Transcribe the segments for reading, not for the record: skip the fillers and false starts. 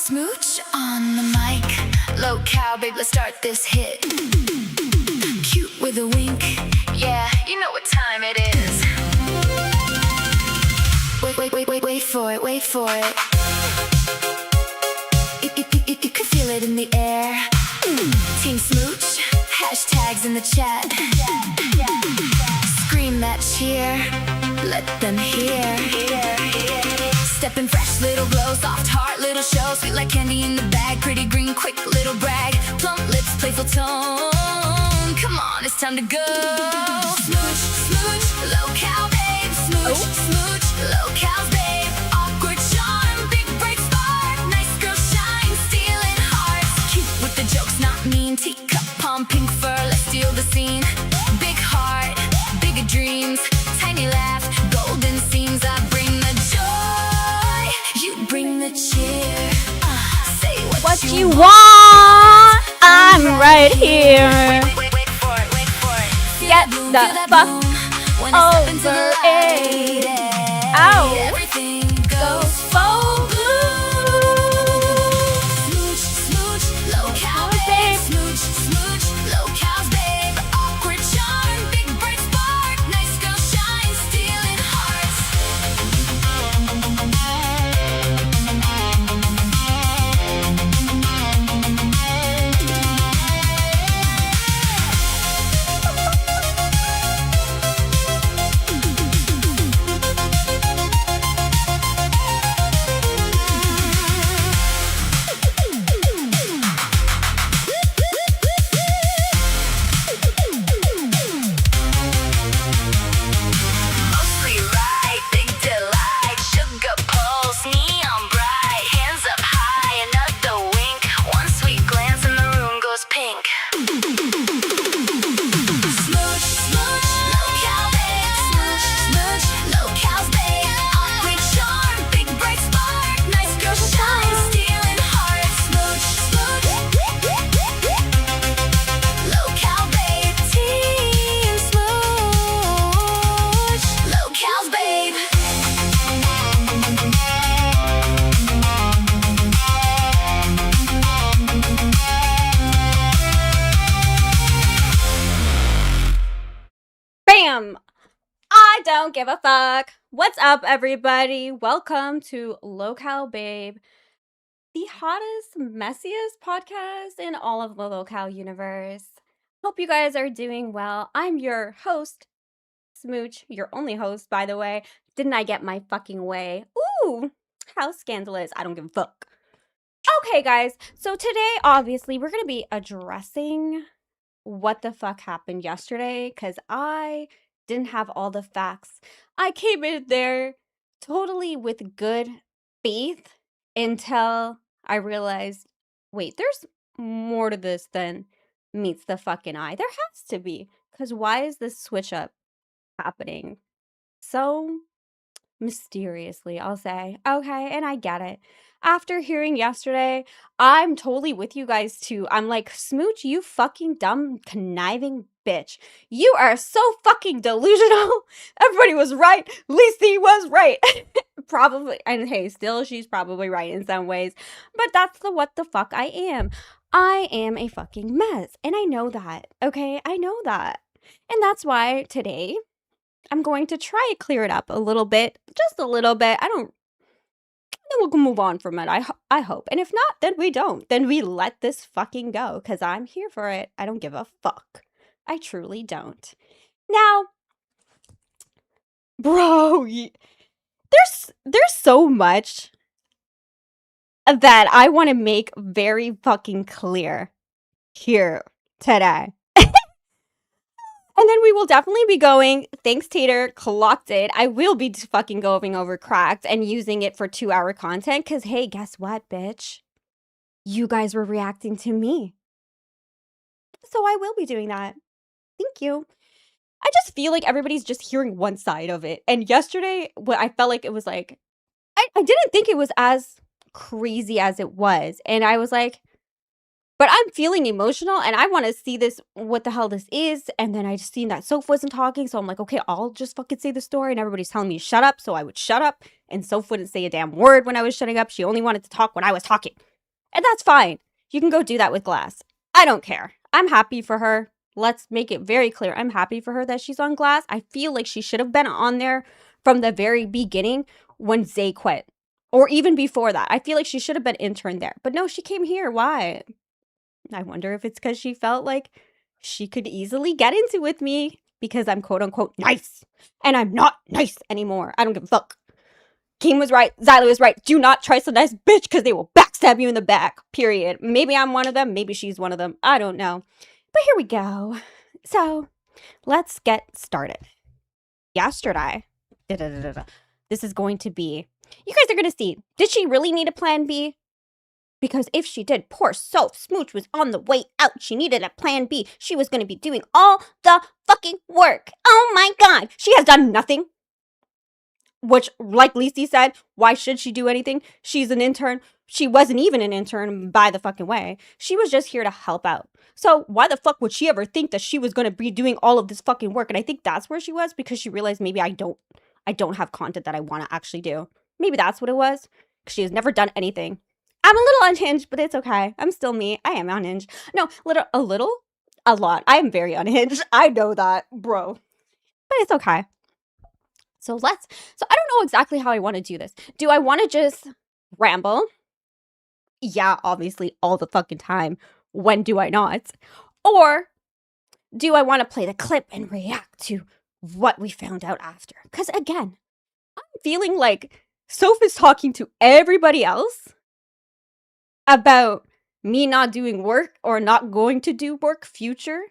Smooch on the mic, Lolcow, babe, let's start this hit. Cute with a wink, yeah, you know what time it is. Wait for it, wait for it. You can feel it in the air. Team Smooch, hashtags in the chat. Scream that cheer, let them hear. Steppin' fresh, little glow, soft heart, little show, sweet like candy in the bag, pretty green, quick little brag, plump lips, playful tone. Come on, it's time to go. Smooch, smooch, Lolcow, babe. Smooch, smooch, Lolcow's babe. Awkward charm, big bright spark, nice girl shine, stealing hearts. Cute with the jokes, not mean. Teacup palm, pink fur, let's steal the scene. Big heart, bigger dreams, tiny laugh, golden seams. I bring the joy, you bring the cheer. Say what you want, I'm right here. Wait for it. Get the fuck over it. Ow. Everything goes full blue. Smooch, smooch, Lolcow, babe. Smooch, smooch, Lolcow's babe. Awkward charm, big bright spark, nice girl shine, stealing hearts. Mostly right, big delight, sugar pulse, neon bright, hands up high, another wink, one sweet glance and the room goes pink. Smooch, smooch, Lolcow, babe. Smooch, smooch, Lolcow's babe. Awkward charm, big bright spark, nice girl shine, stealing hearts. Smooch, smooch, Lolcow, babe. Team Smooch, Lolcow's babe. Bam! I don't give a fuck. What's up, everybody? Welcome to Lolcow Babe, the hottest, messiest podcast in all of the Lolcow universe. Hope you guys are doing well. I'm your host, Smooch, your only host, by the way. Didn't I get my fucking way? Ooh, how scandalous. I don't give a fuck. Okay, guys, so today, obviously, we're going to be addressing what the fuck happened yesterday because I didn't have all the facts. I came in there totally with good faith until I realized, wait, there's more to this than meets the fucking eye. There has to be, because why is this switch up happening so mysteriously, I'll say. Okay, and I get it. After hearing yesterday, I'm totally with you guys too. I'm like, Smooch, you fucking dumb, conniving bitch. You are so fucking delusional. Everybody was right. Lacey was right. Probably, and hey, still, she's probably right in some ways. But that's the what the fuck I am. I am a fucking mess. And I know that. Okay, I know that. And that's why today, I'm going to try to clear it up a little bit, just a little bit. Then we'll move on from it. I hope. And if not, then we don't. Then we let this fucking go because I'm here for it. I don't give a fuck. I truly don't. Now, bro, there's so much that I want to make very fucking clear here today. And then we will definitely be going, thanks Tater, clocked it. I will be fucking going over Cracked and using it for 2-hour content. Because, hey, guess what, bitch? You guys were reacting to me. So I will be doing that. Thank you. I just feel like everybody's just hearing one side of it. And yesterday, I felt like it was like, I didn't think it was as crazy as it was. And I was like, but I'm feeling emotional and I want to see this, what the hell this is. And then I just seen that Soph wasn't talking. So I'm like, okay, I'll just fucking say the story. And everybody's telling me to shut up. So I would shut up. And Soph wouldn't say a damn word when I was shutting up. She only wanted to talk when I was talking. And that's fine. You can go do that with glass. I don't care. I'm happy for her. Let's make it very clear. I'm happy for her that she's on glass. I feel like she should have been on there from the very beginning when Zay quit. Or even before that. I feel like she should have been intern there. But no, she came here. Why? I wonder if it's because she felt like she could easily get into with me because I'm quote unquote nice. And I'm not nice anymore. I don't give a fuck. Keem was right. Zyla was right. Do not trust a nice bitch because they will backstab you in the back. Period. Maybe I'm one of them. Maybe she's one of them. I don't know. But here we go. So let's get started. Yesterday, this is going to be, you guys are going to see, did she really need a plan B? Because if she did, poor Soph, Smooch was on the way out. She needed a plan B. She was going to be doing all the fucking work. Oh my God. She has done nothing. Which, like Lisi said, why should she do anything? She's an intern. She wasn't even an intern, by the fucking way. She was just here to help out. So why the fuck would she ever think that she was going to be doing all of this fucking work? And I think that's where she was, because she realized maybe I don't have content that I want to actually do. Maybe that's what it was. She has never done anything. I'm a little unhinged, but it's okay. I'm still me. I am unhinged. No, a lot. I am very unhinged. I know that, bro. But it's okay. So I don't know exactly how I want to do this. Do I want to just ramble? Yeah, obviously all the fucking time. When do I not? Or do I want to play the clip and react to what we found out after? Because again, I'm feeling like Soph is talking to everybody else about me not doing work or not going to do work, future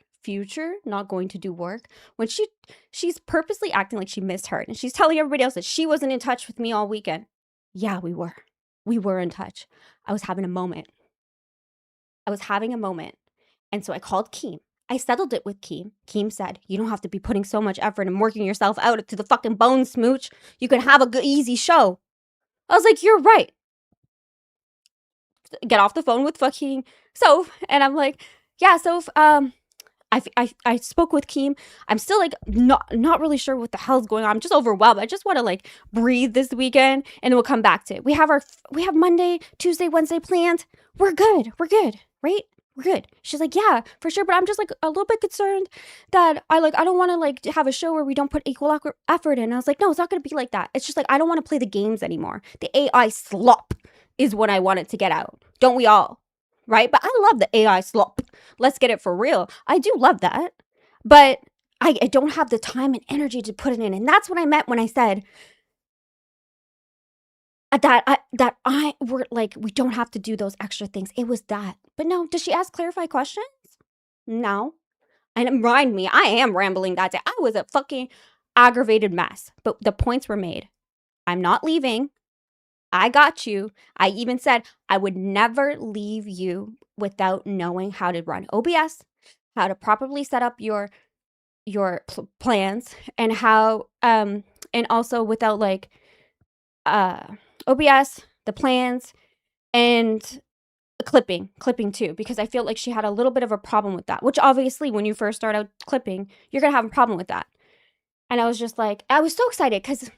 not going to do work, when she's purposely acting like she misheard, and she's telling everybody else that she wasn't in touch with me all weekend. Yeah, we were in touch. I was having a moment, and so I called Keem. I settled it with Keem. Keem said, you don't have to be putting so much effort and working yourself out to the fucking bone, Smooch. You can have a good, easy show. I was like, you're right. Get off the phone with fucking Soph, and I'm like, yeah, Soph, I spoke with Keem. I'm still like not really sure what the hell's going on. I'm just overwhelmed. I just want to like breathe this weekend, and then we'll come back to it. We have Monday, Tuesday, Wednesday planned. We're good, right? We're good. She's like, yeah, for sure. But I'm just like a little bit concerned that I don't want to like have a show where we don't put equal effort in. I was like, no, it's not going to be like that. It's just like, I don't want to play the games anymore. The AI slop is what I want it to get out. Don't we all? Right? But I love the AI slop. Let's get it for real. I do love that. But I don't have the time and energy to put it in. And that's what I meant when I said we're like, we don't have to do those extra things. It was that. But no, does she ask clarify questions? No. And remind me, I am rambling that day. I was a fucking aggravated mess. But the points were made. I'm not leaving. I got you. I even said I would never leave you without knowing how to run OBS, how to properly set up your plans, and how and also without like OBS, the plans, and clipping too, because I feel like she had a little bit of a problem with that, which obviously when you first start out clipping, you're going to have a problem with that. And I was just like, I was so excited because,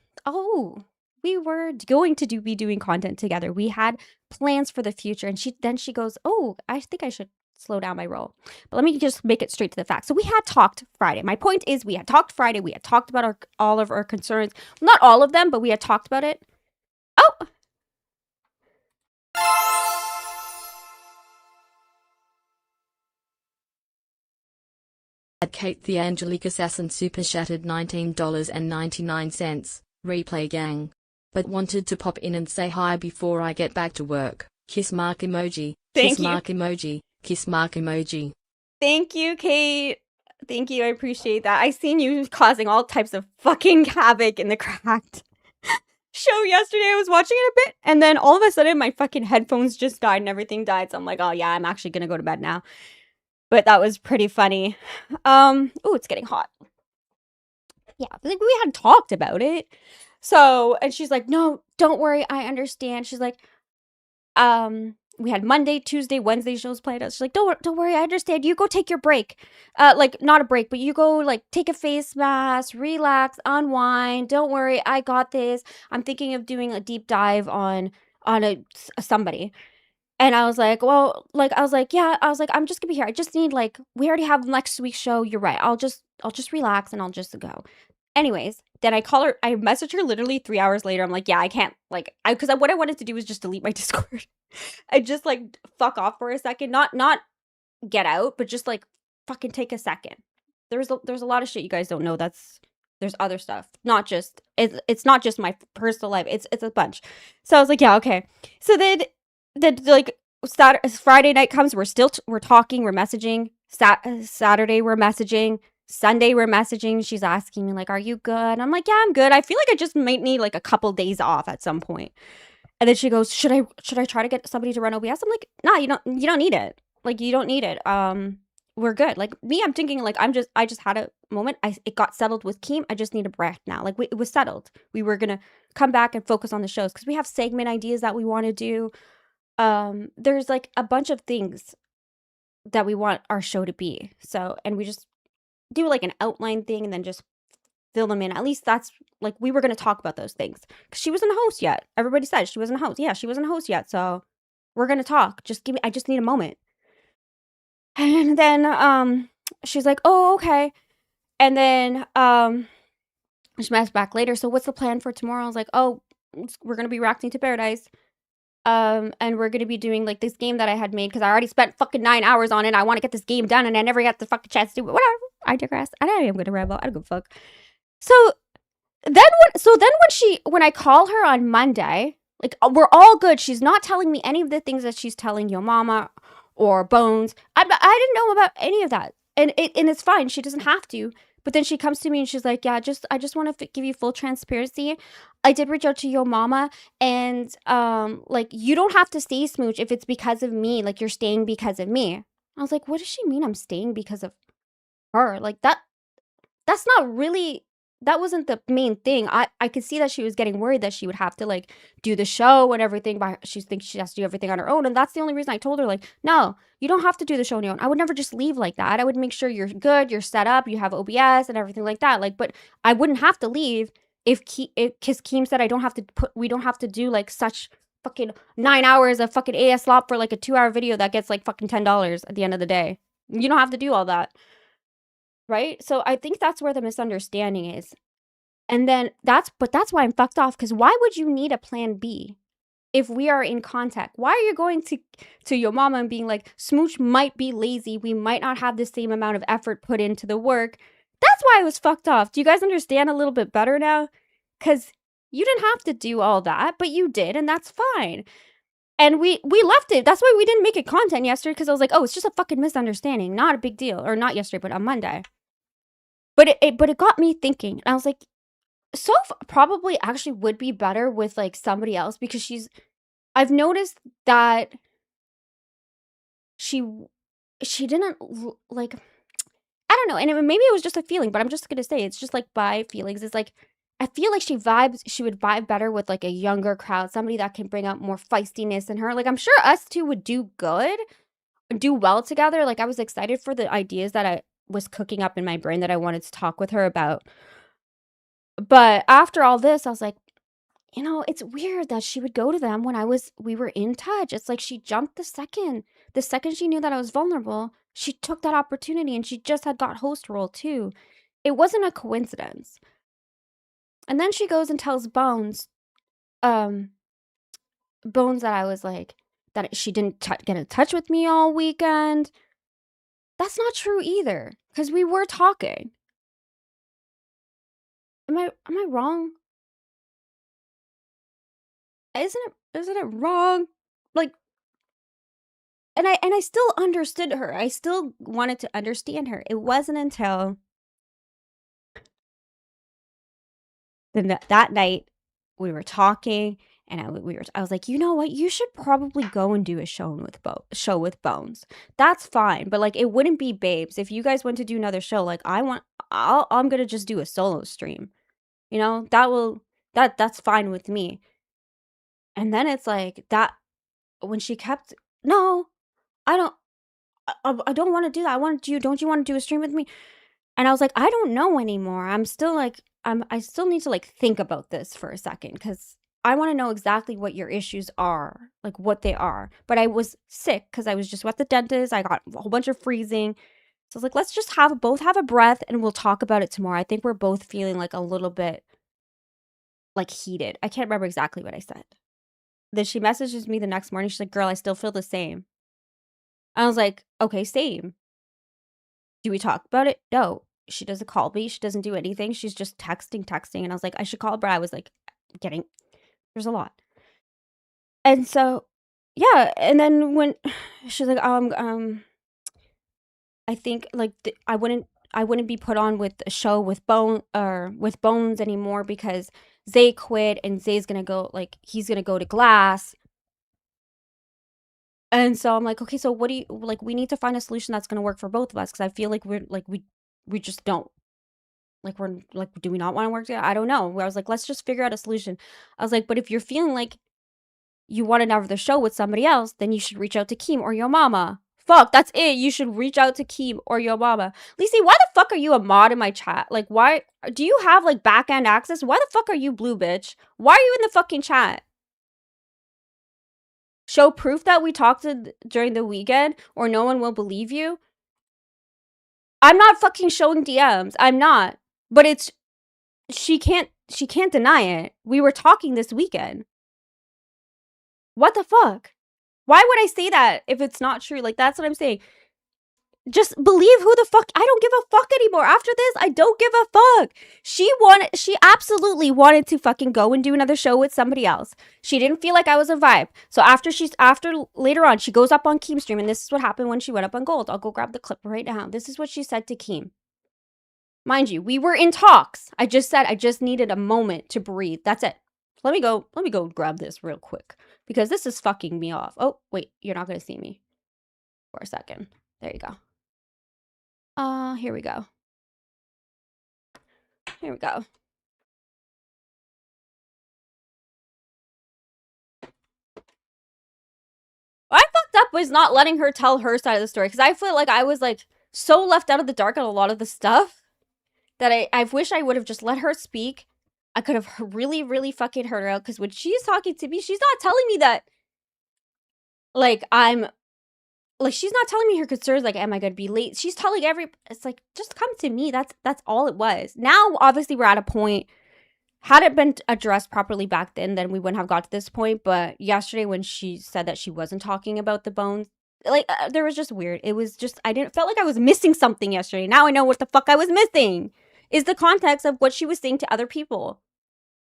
we were going to be doing content together. We had plans for the future. And she goes, I think I should slow down my roll. But let me just make it straight to the facts. So we had talked Friday. My point is, we had talked Friday. We had talked about all of our concerns. Not all of them, but we had talked about it. At Kate the Angelique Assassin Super Shattered $19.99. Replay gang. But wanted to pop in and say hi before I get back to work. Kiss mark emoji. Kiss mark emoji. Kiss mark emoji. Thank you, Kate. Thank you. I appreciate that. I seen you causing all types of fucking havoc in the cracked show yesterday. I was watching it a bit, and then all of a sudden my fucking headphones just died and everything died. So I'm like, oh yeah, I'm actually gonna go to bed now. But that was pretty funny. It's getting hot. Yeah, like we had talked about it. So, and she's like, no, don't worry, I understand. She's like, we had Monday, Tuesday, Wednesday shows planned out. She's like, don't worry, I understand. You go take your break. Like not a break, but you go like take a face mask, relax, unwind. Don't worry, I got this. I'm thinking of doing a deep dive on somebody. And I was like, well, like, I was like, yeah, I was like, I'm just gonna be here. I just need like, we already have next week's show. You're right. I'll just relax and I'll just go. Anyways, then I call her, I message her literally 3 hours later. I'm like, yeah, I can't, like, because what I wanted to do was just delete my Discord. I just like fuck off for a second, not get out, but just like fucking take a second. There's a lot of shit you guys don't know. There's other stuff, not just it's not just my personal life. It's a bunch. So I was like, yeah, okay. So then like Friday night comes, we're still we're talking, we're messaging. Saturday we're messaging. Sunday we're messaging. She's asking me like, "Are you good?" I'm like, "Yeah, I'm good. I feel like I just might need like a couple days off at some point." And then she goes, "Should I try to get somebody to run OBS?" I'm like, "Nah, you don't need it. Like you don't need it. We're good." Like me, I'm thinking like I just had a moment. It got settled with Keem. I just need a breath now. Like it was settled. We were gonna come back and focus on the shows because we have segment ideas that we want to do. There's like a bunch of things that we want our show to be. So, and we just do like an outline thing and then just fill them in. At least that's like we were going to talk about those things because she wasn't a host yet. Everybody said she wasn't a host. Yeah, she wasn't a host yet. So we're going to talk. I just need a moment. And then she's like, "Oh, okay." And then she messaged back later. "So what's the plan for tomorrow?" I was like, "Oh, we're going to be reacting to Paradise. And we're gonna be doing like this game that I had made because I already spent fucking 9 hours on it. I want to get this game done, and I never got the fucking chance to do it. Whatever. I digress. I am gonna ramble. I don't give a fuck. So when I call her on Monday, like we're all good. She's not telling me any of the things that she's telling your mama or Bones. I didn't know about any of that, and it's fine. She doesn't have to. But then she comes to me and she's like, "Yeah, I just want to give you full transparency. I did reach out to your mama, and like you don't have to stay, Smooch, if it's because of me. Like you're staying because of me." I was like, "What does she mean? I'm staying because of her? Like that's not really." That wasn't the main thing. I could see that she was getting worried that she would have to like do the show and everything she thinks she has to do everything on her own. And that's the only reason I told her like, "No, you don't have to do the show on your own." I would never just leave like that. I would make sure you're good, you're set up, you have OBS and everything like that. Like, but I wouldn't have to leave if Keem said we don't have to do like such fucking 9 hours of fucking AS slop for like a 2-hour video that gets like fucking $10 at the end of the day. You don't have to do all that. Right? So I think that's where the misunderstanding is. And then that's why I'm fucked off, because why would you need a plan B if we are in contact? Why are you going to your mama and being like, "Smooch might be lazy. We might not have the same amount of effort put into the work." That's why I was fucked off. Do you guys understand a little bit better now? Because you didn't have to do all that, but you did, and that's fine. And we left it. That's why we didn't make it content yesterday, because I was like, "Oh, it's just a fucking misunderstanding. Not a big deal." Or not yesterday, but on Monday. But it got me thinking. And I was like, Soph probably actually would be better with like somebody else, because I've noticed that she didn't like, I don't know. And maybe it was just a feeling, but I'm just going to say it's just like by feelings. It's like, I feel like she would vibe better with like a younger crowd, somebody that can bring out more feistiness in her. Like, I'm sure us two would do well together. Like, I was excited for the ideas that I was cooking up in my brain that I wanted to talk with her about. But after all this, I was like, it's weird that she would go to them when we were in touch. It's like she jumped the second she knew that I was vulnerable, she took that opportunity, and she just had got host role too. It wasn't a coincidence. And then she goes and tells Bones that I was like, that she didn't get in touch with me all weekend. That's not true either, because we were talking. Am I wrong? Isn't it wrong? Like, and I still understood her. I still wanted to understand her. It wasn't until that night we were talking, and I was like, "You know what? You should probably go and do a show with Bones. That's fine, but like it wouldn't be Babes if you guys went to do another show. Like I'm gonna just do a solo stream. That's fine with me." And then it's like that when she kept, "No, I don't want to do that. Don't you want to do a stream with me?" And I was like, "I don't know anymore. I'm still like, I still need to like think about this for a second, because I want to know exactly what your issues are, like what they are. But I was sick because I was just at the dentist. I got a whole bunch of freezing. So I was like, let's just both have a breath and we'll talk about it tomorrow. I think we're both feeling like a little bit like heated. I can't remember exactly what I said. Then she messages me the next morning. She's like, girl, I still feel the same. I was like, okay, same. Do we talk about it? No. She doesn't call me. She doesn't do anything. She's just texting. And I was like, I should call her, but I was like, there's a lot. And so, yeah. And then when she's like, I think like I wouldn't be put on with a show with Bones anymore because Zay quit and Zay's gonna go, like, he's gonna go to Glass. And so I'm like, okay, so what do you like? We need to find a solution that's gonna work for both of us because I feel like we just don't, like, we're like, do we not want to work together? I don't know. Where I was like, let's just figure out a solution. I was like, but if you're feeling like you want to have the show with somebody else, then you should reach out to Keem or your mama. Fuck, that's it. You should reach out to Keem or your mama. Lacey, why the fuck are you a mod in my chat? Like, why do you have like back end access? Why the fuck are you blue, bitch? Why are you in the fucking chat? Show proof that we talked during the weekend or no one will believe you. I'm not fucking showing DMs. I'm not. But she can't deny it. We were talking this weekend. What the fuck? Why would I say that if it's not true? Like, that's what I'm saying. Just believe who the fuck. I don't give a fuck anymore. After this, I don't give a fuck. She absolutely wanted to fucking go and do another show with somebody else. She didn't feel like I was a vibe. So after later on, she goes up on Keem's stream, and this is what happened when she went up on Gold. I'll go grab the clip right now. This is what she said to Keem. Mind you, we were in talks. I just said I just needed a moment to breathe. That's it. Let me go grab this real quick because this is fucking me off. Oh, wait, you're not going to see me for a second. There you go. Here we go. Here we go. What I fucked up was not letting her tell her side of the story because I feel like I was like so left out of the dark on a lot of the stuff that I wish I would have just let her speak. I could have really, really fucking heard her out because when she's talking to me, she's not telling me that, like, she's not telling me her concerns, like, am I going to be late? She's telling it's like, just come to me. That's all it was. Now, obviously, we're at a point, had it been addressed properly back then we wouldn't have got to this point. But yesterday when she said that she wasn't talking about the Bones, like, there was just weird. It was just, felt like I was missing something yesterday. Now I know what the fuck I was missing. Is the context of what she was saying to other people.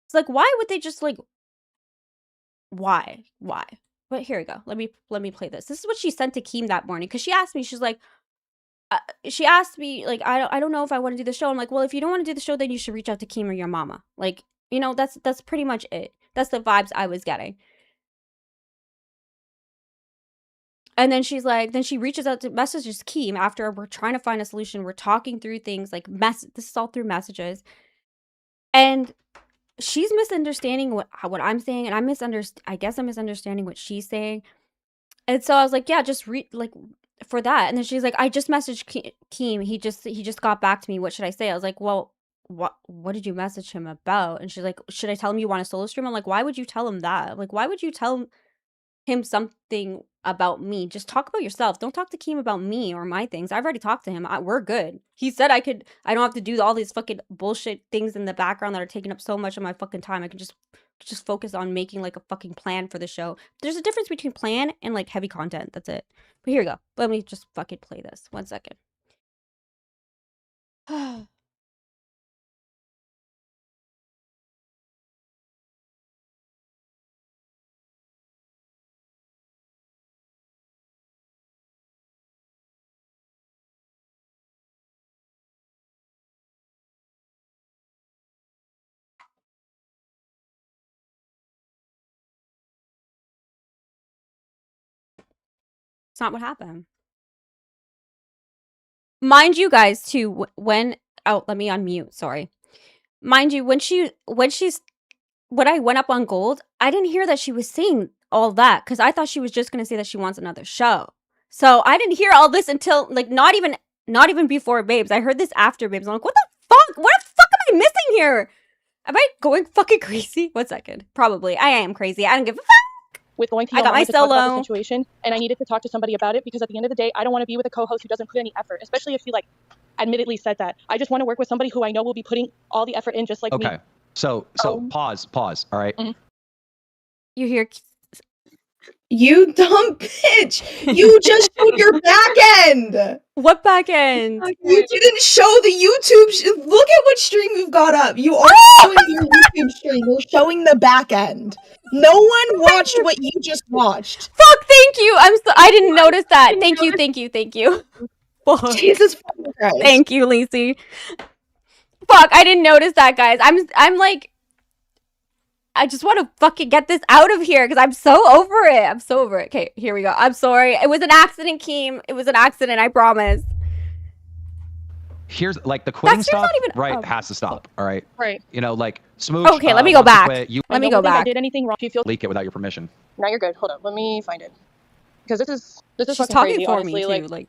It's like, why would they just, like, why? But here we go. Let me play this. This is what she sent to Keem that morning. Because she asked me, like, I don't know if I want to do the show. I'm like, well, if you don't want to do the show, then you should reach out to Keem or your mama. Like, you know, that's pretty much it. That's the vibes I was getting. And then she's like, then she reaches out to messages Keem after we're trying to find a solution. We're talking through things like this is all through messages. And she's misunderstanding what I'm saying, and I guess I'm misunderstanding what she's saying. And so I was like, yeah, just like for that. And then she's like, I just messaged Keem. He just got back to me. What should I say? I was like, well, what did you message him about? And she's like, should I tell him you want a solo stream? I'm like, why would you tell him that? Like, why would you tell him something about me? Just talk about yourself. Don't talk to Keem about me or my things. I've already talked to him. We're good. He said I don't have to do all these fucking bullshit things in the background that are taking up so much of my fucking time. I can just focus on making like a fucking plan for the show. There's a difference between plan and like heavy content. That's it. But here we go. Let me just fucking play this. 1 second. It's not what happened. Mind you guys too, when let me unmute, sorry. Mind you, when I went up on Gold, I didn't hear that she was saying all that because I thought she was just gonna say that she wants another show. So I didn't hear all this until like not even before Babes. I heard this after Babes. I'm like, what the fuck? What the fuck am I missing here? Am I going fucking crazy? 1 second. Probably. I am crazy. I don't give a fuck. With going to I your got my mama to talk about the solo. situation, and I needed to talk to somebody about it because at the end of the day, I don't want to be with a co-host who doesn't put any effort, especially if she like admittedly said that. I just want to work with somebody who I know will be putting all the effort in, just like me. Okay. So pause. All right. You hear? You dumb bitch! You just showed your back end! What back end? You didn't show the YouTube. Look at what stream you've got up. You are showing your YouTube stream. You're showing the back end. No one watched what you just watched. Fuck, thank you. I didn't notice that. Thank you. Fuck. Jesus fucking Christ. Thank you, Lacey. Fuck, I didn't notice that, guys. I'm like, I just want to fucking get this out of here because I'm so over it. Okay, here we go. I'm sorry. It was an accident, Keem. It was an accident, I promise. Here's like the quitting That's stuff, not even- right? oh, Has to stop. All right. Right. You know, like Smooch. Okay, let me go wants to back. quit, you Let me I go don't think I back. did anything wrong. She feels leak it without your permission. now you're good. Hold up, let me find it because this is She's fucking talking crazy. for Honestly, me too. like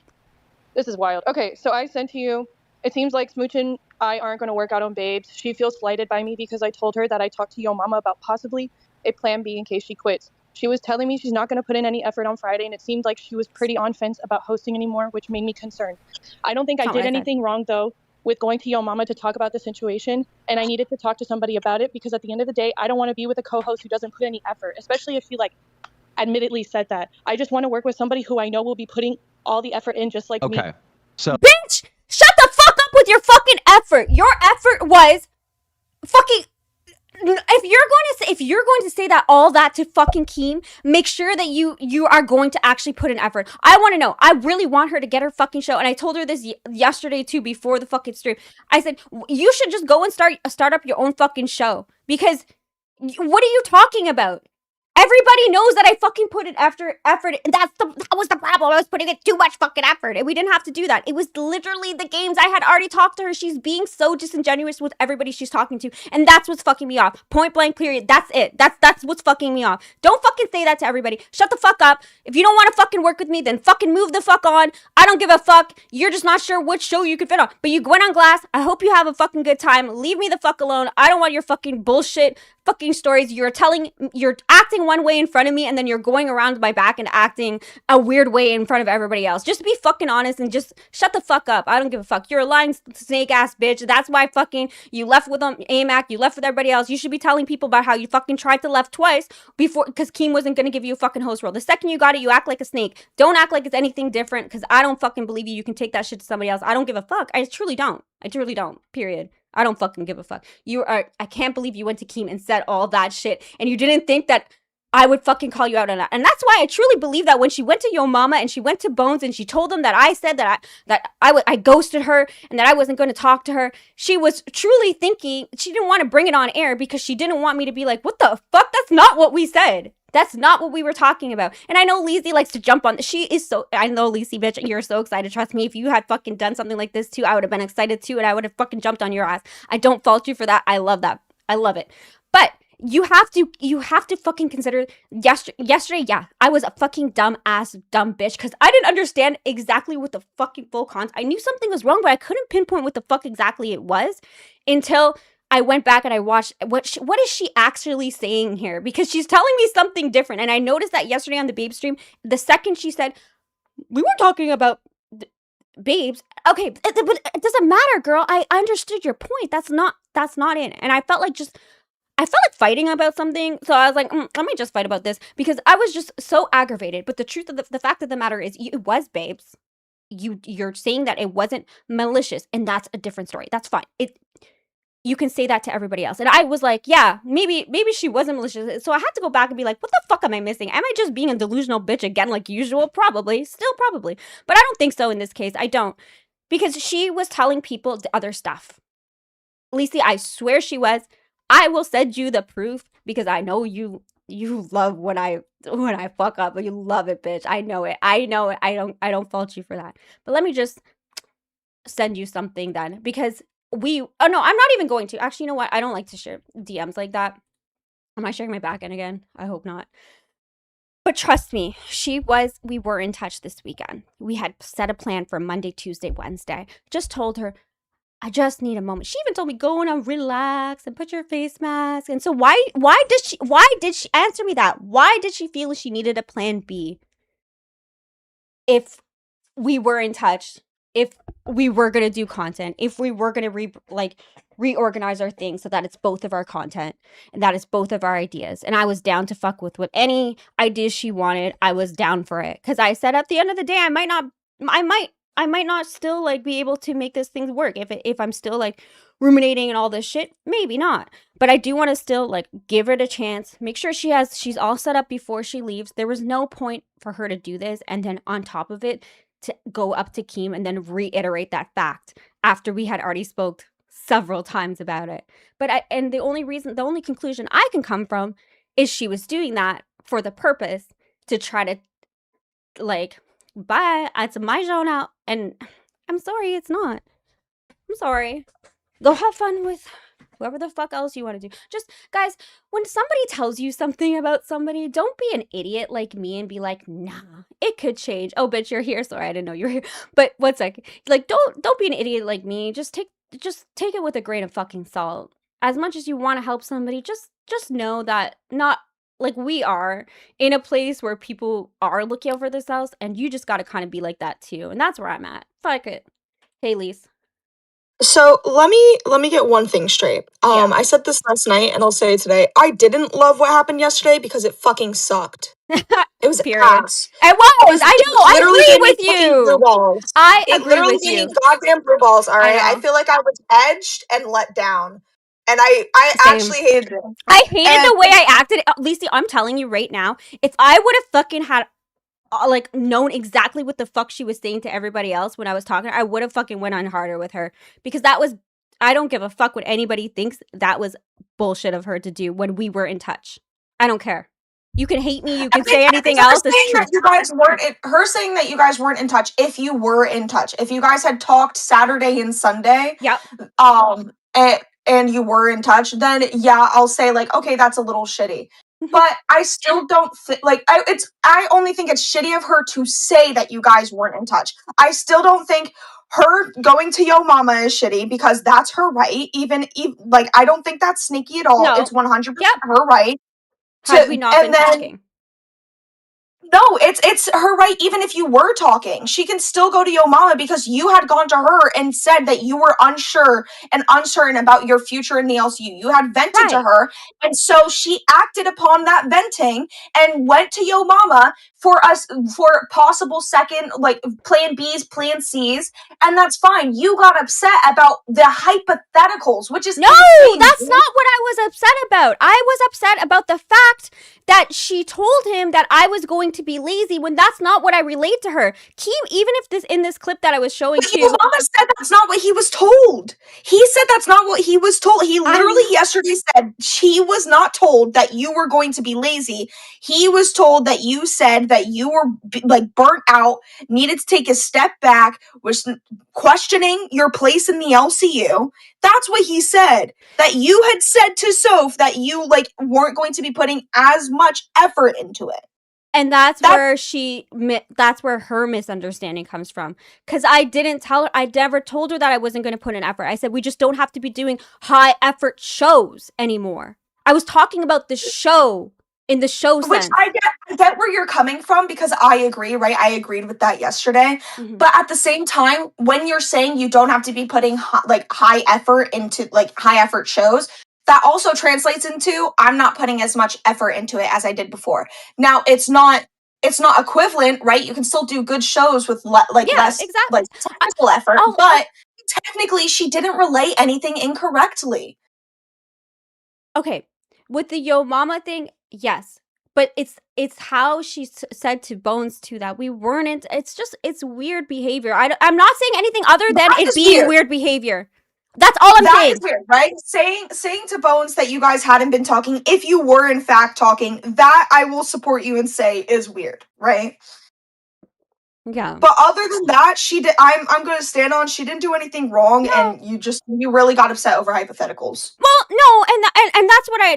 this is wild. Okay, so I sent to you. It seems like Smooch and I aren't going to work out on Babes. She feels slighted by me because I told her that I talked to your mama about possibly a plan B in case she quits. She was telling me she's not going to put in any effort on Friday, and it seemed like she was pretty on fence about hosting anymore, which made me concerned. I don't think I Not did what I said. anything wrong, though, with going to your mama to talk about the situation, and I needed to talk to somebody about it because at the end of the day, I don't want to be with a co-host who doesn't put any effort, especially if she, like, admittedly said that. I just want to work with somebody who I know will be putting all the effort in, just like me. Okay. So Bitch, shut the fuck up with your fucking effort. Your effort was fucking. If you're going to say that all that to fucking Keem, make sure that you are going to actually put an effort. I want to know. I really want her to get her fucking show, and I told her this yesterday too before the fucking stream. I said you should just go and start up your own fucking show because what are you talking about? Everybody knows that I fucking put an effort. That was the problem. I was putting in too much fucking effort, and we didn't have to do that. It was literally the games. I had already talked to her. She's being so disingenuous with everybody she's talking to, and that's what's fucking me off. Point blank, period. That's it. That's what's fucking me off. Don't fucking say that to everybody. Shut the fuck up. If you don't want to fucking work with me, then fucking move the fuck on. I don't give a fuck. You're just not sure which show you could fit on. But you went on Glass. I hope you have a fucking good time. Leave me the fuck alone. I don't want your fucking bullshit fucking stories. You're acting one way in front of me, and then you're going around my back and acting a weird way in front of everybody else. Just be fucking honest and just shut the fuck up. I don't give a fuck. You're a lying snake ass bitch. That's why fucking you left with AMAC. You left with everybody else. You should be telling people about how you fucking tried to left twice before because Keem wasn't gonna give you a fucking host role. The second you got it, you act like a snake. Don't act like it's anything different because I don't fucking believe you. You can take that shit to somebody else. I don't give a fuck. I truly don't. Period. I don't fucking give a fuck. I can't believe you went to Keem and said all that shit and you didn't think that I would fucking call you out on that. And that's why I truly believe that when she went to Yo Mama and she went to Bones and she told them that I said that I ghosted her and that I wasn't going to talk to her, she was truly thinking she didn't want to bring it on air because she didn't want me to be like, what the fuck? That's not what we said. That's not what we were talking about. And I know Lizzie likes to jump on. I know, Lizzie, bitch, you're so excited. Trust me, if you had fucking done something like this too, I would have been excited too, and I would have fucking jumped on your ass. I don't fault you for that. I love that. I love it. But you have to fucking consider yesterday, yeah, I was a fucking dumb bitch because I didn't understand exactly what the fucking full context. I knew something was wrong, but I couldn't pinpoint what the fuck exactly it was until I went back and I watched what is she actually saying here, because she's telling me something different. And I noticed that yesterday on the Babe stream, the second she said, we weren't talking about Babes. Okay, but it doesn't matter, girl. I understood your point. That's not it. And I felt like fighting about something. So I was like, let me just fight about this because I was just so aggravated. But the truth of the fact of the matter is it was Babes. You're saying that it wasn't malicious, and that's a different story. That's fine. You can say that to everybody else. And I was like, yeah, maybe she wasn't malicious. So I had to go back and be like, what the fuck am I missing? Am I just being a delusional bitch again like usual? Probably. Still probably. But I don't think so in this case. I don't. Because she was telling people the other stuff. Lacey, I swear she was. I will send you the proof because I know you love when I fuck up. You love it, bitch. I know it. I don't fault you for that. But let me just send you something then, because no, I'm not even going to. Actually, you know what? I don't like to share DMs like that. Am I sharing my back end again? I hope not. But trust me, we were in touch this weekend. We had set a plan for Monday, Tuesday, Wednesday. Just told her, I just need a moment. She even told me, go and relax and put your face mask. And so why did she answer me that? Why did she feel she needed a plan B if we were in touch, if we were going to do content, if we were going to reorganize our things so that it's both of our content and that it's both of our ideas? And I was down to fuck with what any ideas she wanted. I was down for it. Because I said at the end of the day, I might not still like be able to make this thing work if I'm still like ruminating and all this shit. Maybe not, but I do want to still like give it a chance, make sure she's all set up before she leaves. There was no point for her to do this and then on top of it to go up to Keem and then reiterate that fact after we had already spoke several times about it. But the only conclusion I can come from is she was doing that for the purpose to try to like, bye, it's my zone out. And I'm sorry, it's not. I'm sorry. Go have fun with whoever the fuck else you want to do. Just, guys, when somebody tells you something about somebody, don't be an idiot like me and be like, nah, it could change. Oh, bitch, you're here. Sorry, I didn't know you were here. But one second. Like, don't be an idiot like me. Just take it with a grain of fucking salt. As much as you want to help somebody, just know that not like we are in a place where people are looking out for themselves, and you just got to kind of be like that too. And that's where I'm at. Fuck it. Hey, Lise. So let me get one thing straight. I said this last night and I'll say it today. I didn't love what happened yesterday because it fucking sucked. It was Period. ass. It was. I know. I Literally agree gave me with fucking blue you. balls. I It agree literally with gave you. me goddamn blue balls, I alright? I know. feel like I was edged and let down. And I Same. actually hated it. I hated And the way I acted. Lisa, I'm telling you right now, if I would have fucking had like known exactly what the fuck she was saying to everybody else when I was talking, I would have fucking went on harder with her, because that was, I don't give a fuck what anybody thinks. That was bullshit of her to do when we were in touch. I don't care. You can hate me. You can say anything else. It's true. Her saying that you guys weren't in touch. If you were in touch, if you guys had talked Saturday and Sunday, Yep. and you were in touch, then yeah, I'll say like, okay, that's a little shitty. But I still don't I only think it's shitty of her to say that you guys weren't in touch. I still don't think her going to Yo Mama is shitty because that's her right. Even like, I don't think that's sneaky at all. No. It's 100% Yep. her right. Had we not been talking. No, it's her right. Even if you were talking, she can still go to Yo Mama because you had gone to her and said that you were unsure and uncertain about your future in the LCU. You had vented to her, and so she acted upon that venting and went to Yo Mama for possible second, like, plan B's, plan C's, and that's fine. You got upset about the hypotheticals, which is no, insane. that's not what I was upset about. I was upset about the fact that she told him that I was going to be lazy when that's not what I relayed to her. Keem, even if in this clip that I was showing Your mama said that's not what he was told. He said that's not what he was told. He literally yesterday said he was not told that you were going to be lazy. He was told that you said that you were like burnt out, needed to take a step back, was questioning your place in the LCU. That's what he said. That you had said to Soph that you like weren't going to be putting as much effort into it. And that's where that's where her misunderstanding comes from. Because I didn't tell her, I never told her that I wasn't going to put in effort. I said, we just don't have to be doing high effort shows anymore. I was talking about the show in the show sense. Which I get where you're coming from, because I agree, right? I agreed with that yesterday. Mm-hmm. But at the same time, when you're saying you don't have to be putting high effort into like high effort shows, that also translates into I'm not putting as much effort into it as I did before. Now, it's not equivalent, right? You can still do good shows with less like technical effort, but technically she didn't relay anything incorrectly. Okay, with the Yo Mama thing, yes. But it's how she said to Bones too that we weren't. It's weird behavior. I'm not saying anything other than it being weird behavior. That's all I'm saying. That is weird, right? Saying to Bones that you guys hadn't been talking, if you were in fact talking, that I will support you and say is weird, right? Yeah. But other than that, she did. I'm gonna stand on. She didn't do anything wrong, and you really got upset over hypotheticals. Well, no, and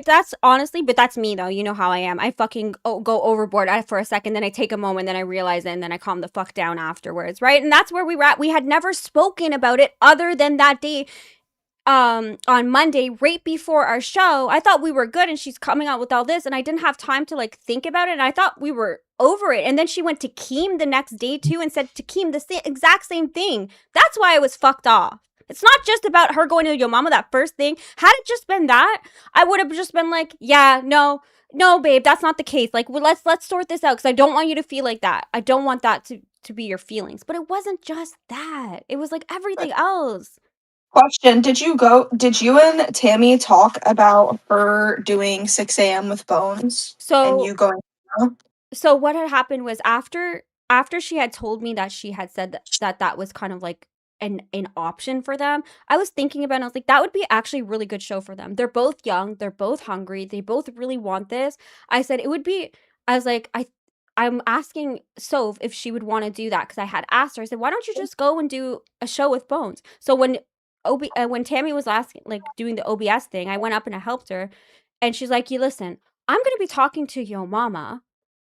that's honestly, but that's me though. You know how I am. I fucking go overboard for a second, then I take a moment, then I realize it, and then I calm the fuck down afterwards, right? And that's where we were at. We had never spoken about it other than that day on Monday, right before our show. I thought we were good, and she's coming out with all this, and I didn't have time to like think about it, and I thought we were over it. And then she went to Keem the next day too and said to Keem the exact same thing. That's why I was fucked off. It's not just about her going to Yo Mama, that first thing. Had it just been that, I would have just been like, yeah, no, babe, that's not the case. Like, well, let's sort this out, because I don't want you to feel like that. I don't want that to be your feelings. But it wasn't just that. It was like everything else. Question: Did you and Tammy talk about her doing 6 a.m. with Bones and you going? So what had happened was after she had told me that she had said that was kind of like an option for them, I was thinking about it, and I was like, that would be actually a really good show for them. They're both young, they're both hungry, they both really want this. I said it would be, I was like, I'm asking Soph if she would want to do that, because I had asked her. I said, why don't you just go and do a show with Bones? So when Tammy was asking, like, doing the OBS thing, I went up and I helped her, and she's like, you listen, I'm gonna be talking to Yo Mama,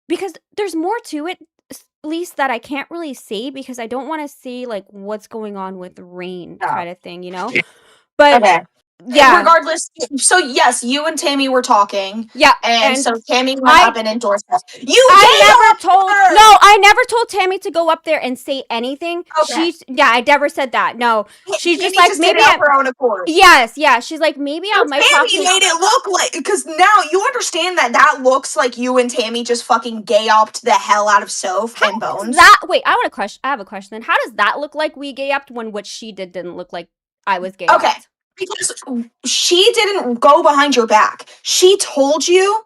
because there's more to it, at least that I can't really say, because I don't want to say like what's going on with Rain kind of thing, you know? But Okay. yeah. Regardless, so yes, you and Tammy were talking. Yeah. And so Tammy went up and endorsed us. I never told Tammy to go up there and say anything. Okay. I never said that. No. She's Tammy just like, just maybe did it of her own accord. Yes, yeah. She's like, maybe I might talk to Tammy made it look like, because now you understand that looks like you and Tammy just fucking gay-upped the hell out of Soph and Bones. Wait, I have a question then. How does that look like we gay-upped when what she did didn't look like I was gay-upped? Okay. Because she didn't go behind your back. She told you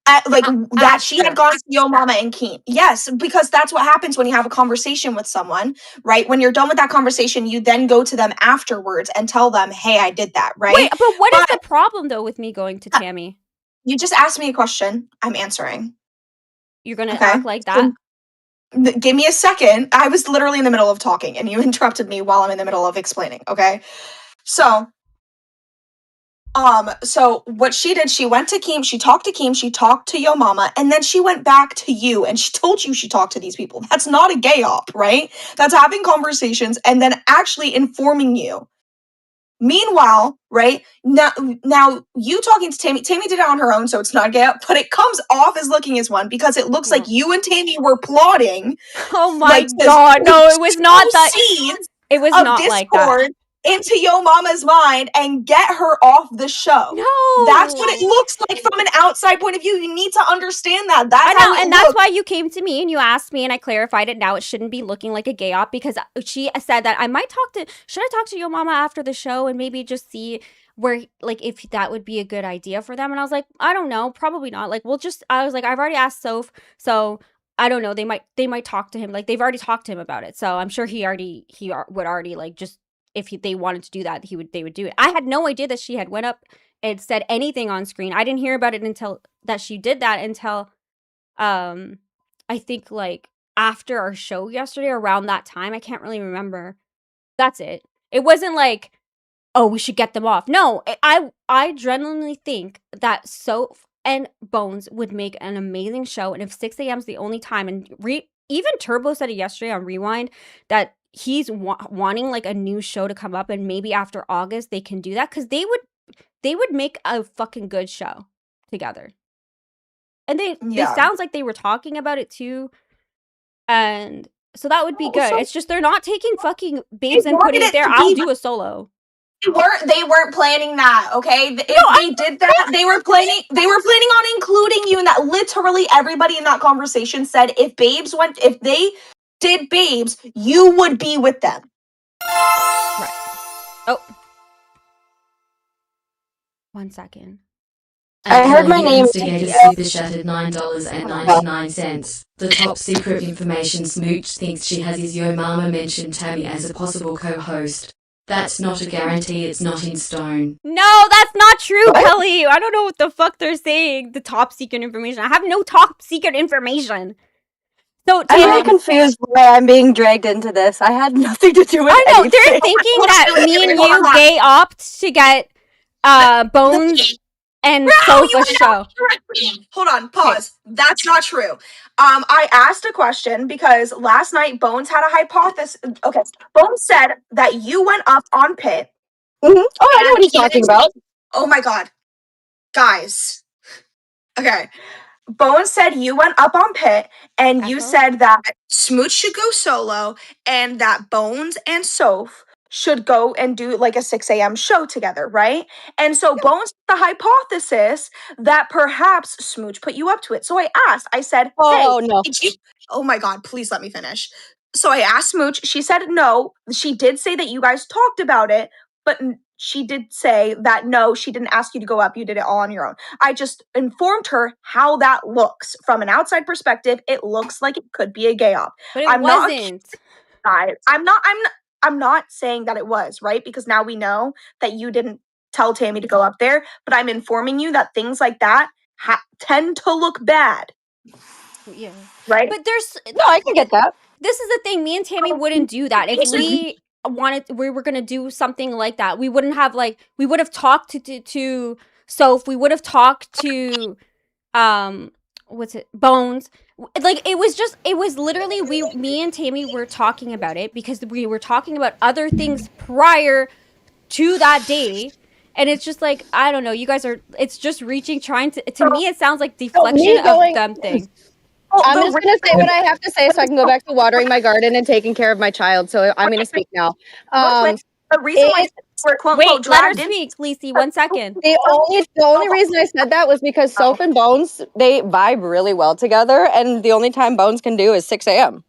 that she had gone to Yo Mama and Keem. Yes, because that's what happens when you have a conversation with someone, right? When you're done with that conversation, you then go to them afterwards and tell them, hey, I did that, right? Wait, but what is the problem, though, with me going to Tammy? You just asked me a question. I'm answering. You're going to act like that? Give me a second. I was literally in the middle of talking, and you interrupted me while I'm in the middle of explaining, okay? So what she did, she went to Keem, she talked to Yo Mama, and then she went back to you, and she told you she talked to these people. That's not a gay op, right? That's having conversations and then actually informing you. Meanwhile, right, now you talking to Tammy did it on her own, so it's not gay op, but it comes off as looking as one, because it looks like you and Tammy were plotting. Oh my god, no, it was not that. It was not Discord like that. Into Yo Mama's mind and get her off the show. No, that's what it looks like from an outside point of view. You need to understand that. That's why you came to me and you asked me, and I clarified it. Now it shouldn't be looking like a gay op, because she said that should I talk to Yo Mama after the show and maybe just see where, like, if that would be a good idea for them. And I was like, I don't know, probably not. Like, I was like, I've already asked Soph, so I don't know. They might talk to him. Like, they've already talked to him about it, so I'm sure he would already, like, just, if they wanted to do that, they would do it. I had no idea that she had went up and said anything on screen. I didn't hear about it until that she did that until I think like after our show yesterday, around that time. I can't really remember. That's it. It wasn't like, oh, we should get them off. No, I genuinely think that Soph and Bones would make an amazing show, and if 6 a.m. is the only time, and even Turbo said it yesterday on Rewind that he's wanting like a new show to come up, and maybe after August they can do that, because they would make a fucking good show together. And they sounds like they were talking about it too, and so that would be good. It's just they're not taking fucking babes and putting it there. I'll do a solo. They weren't planning that, okay? If they did that, they were planning on including you in that. Literally everybody in that conversation said if they did babes, you would be with them. Right. Oh. 1 second. I heard my name. Instigator super chatted $9.99. The top secret information Smooch thinks she has is Yo Mama mentioned Tammy as a possible co-host. That's not a guarantee, it's not in stone. No, that's not true, Kelly. I don't know what the fuck they're saying. The top secret information. I have no top secret information. So I'm really Tammy, confused why I'm being dragged into this. I had nothing to do with I know anything. they're thinking that me and Hold you on. gay opt to get Bones and Bro, Soph you a show. Hold on, pause. That's not true. I asked a question because last night Bones had a hypothesis. Okay, Bones said that you went up on Pitt. Oh, I know and what he's he talking didn't- about. Oh my god, guys. Okay, Bones said you went up on Pitt and you Echo? said that Smooch should go solo and that Bones and Soph should go and do like a 6 a.m. show together, right? And so Bones had the hypothesis that perhaps Smooch put you up to it. So I asked, I said, hey, Oh, no. did you? Oh my God, please let me finish. So I asked Smooch. She said no. She did say that you guys talked about it, but she did say that no, she didn't ask you to go up. You did it all on your own. I just informed her how that looks from an outside perspective. It looks like it could be a gay op. But it I'm not wasn't. guys. I'm not saying that it was, right? Because now we know that you didn't tell Tammy to go up there, but I'm informing you that things like that tend to look bad, Yeah. right? But there's No, I can get that. this is the thing. Me and Tammy wouldn't do that if we were gonna do something like that. We wouldn't have we would have talked to Soph. We would have talked to what's it, Bones. Like it was literally me and Tammy were talking about it because we were talking about other things prior to that day. And it's just like, I don't know, you guys are, it's just reaching, trying to me, it sounds like deflection of them thing. I'm just going to say what I have to say so I can go back to watering my garden and taking care of my child. So I'm going to speak now. The reason why we're quote Wait, unquote let her dragged in. speak, Lacey, 1 second. The only reason I said that was because Soph and Bones, they vibe really well together, and the only time Bones can do is 6 a.m.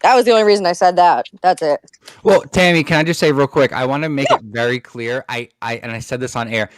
That was the only reason I said that. That's it. Well, Tammy, can I just say real quick? I want to make it very clear. I said this on air.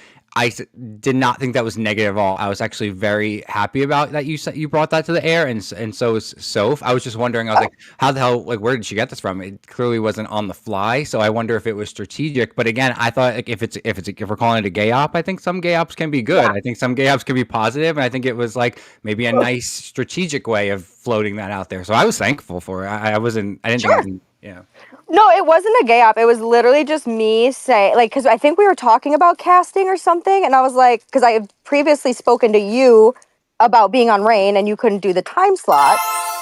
Did not think that was negative at all. I was actually very happy about that you brought that to the air, and so is Soph. I was just wondering. I was like, how the hell? Like, where did she get this from? It clearly wasn't on the fly. So I wonder if it was strategic. But again, I thought like if we're calling it a gay op, I think some gay ops can be good. Yeah. I think some gay ops can be positive, and I think it was like maybe a nice strategic way of floating that out there. So I was thankful for it. I didn't think. Yeah. No, it wasn't a gay op. It was literally just me saying, like, because I think we were talking about casting or something, and I was like, because I had previously spoken to you about being on Rain, and you couldn't do the time slot,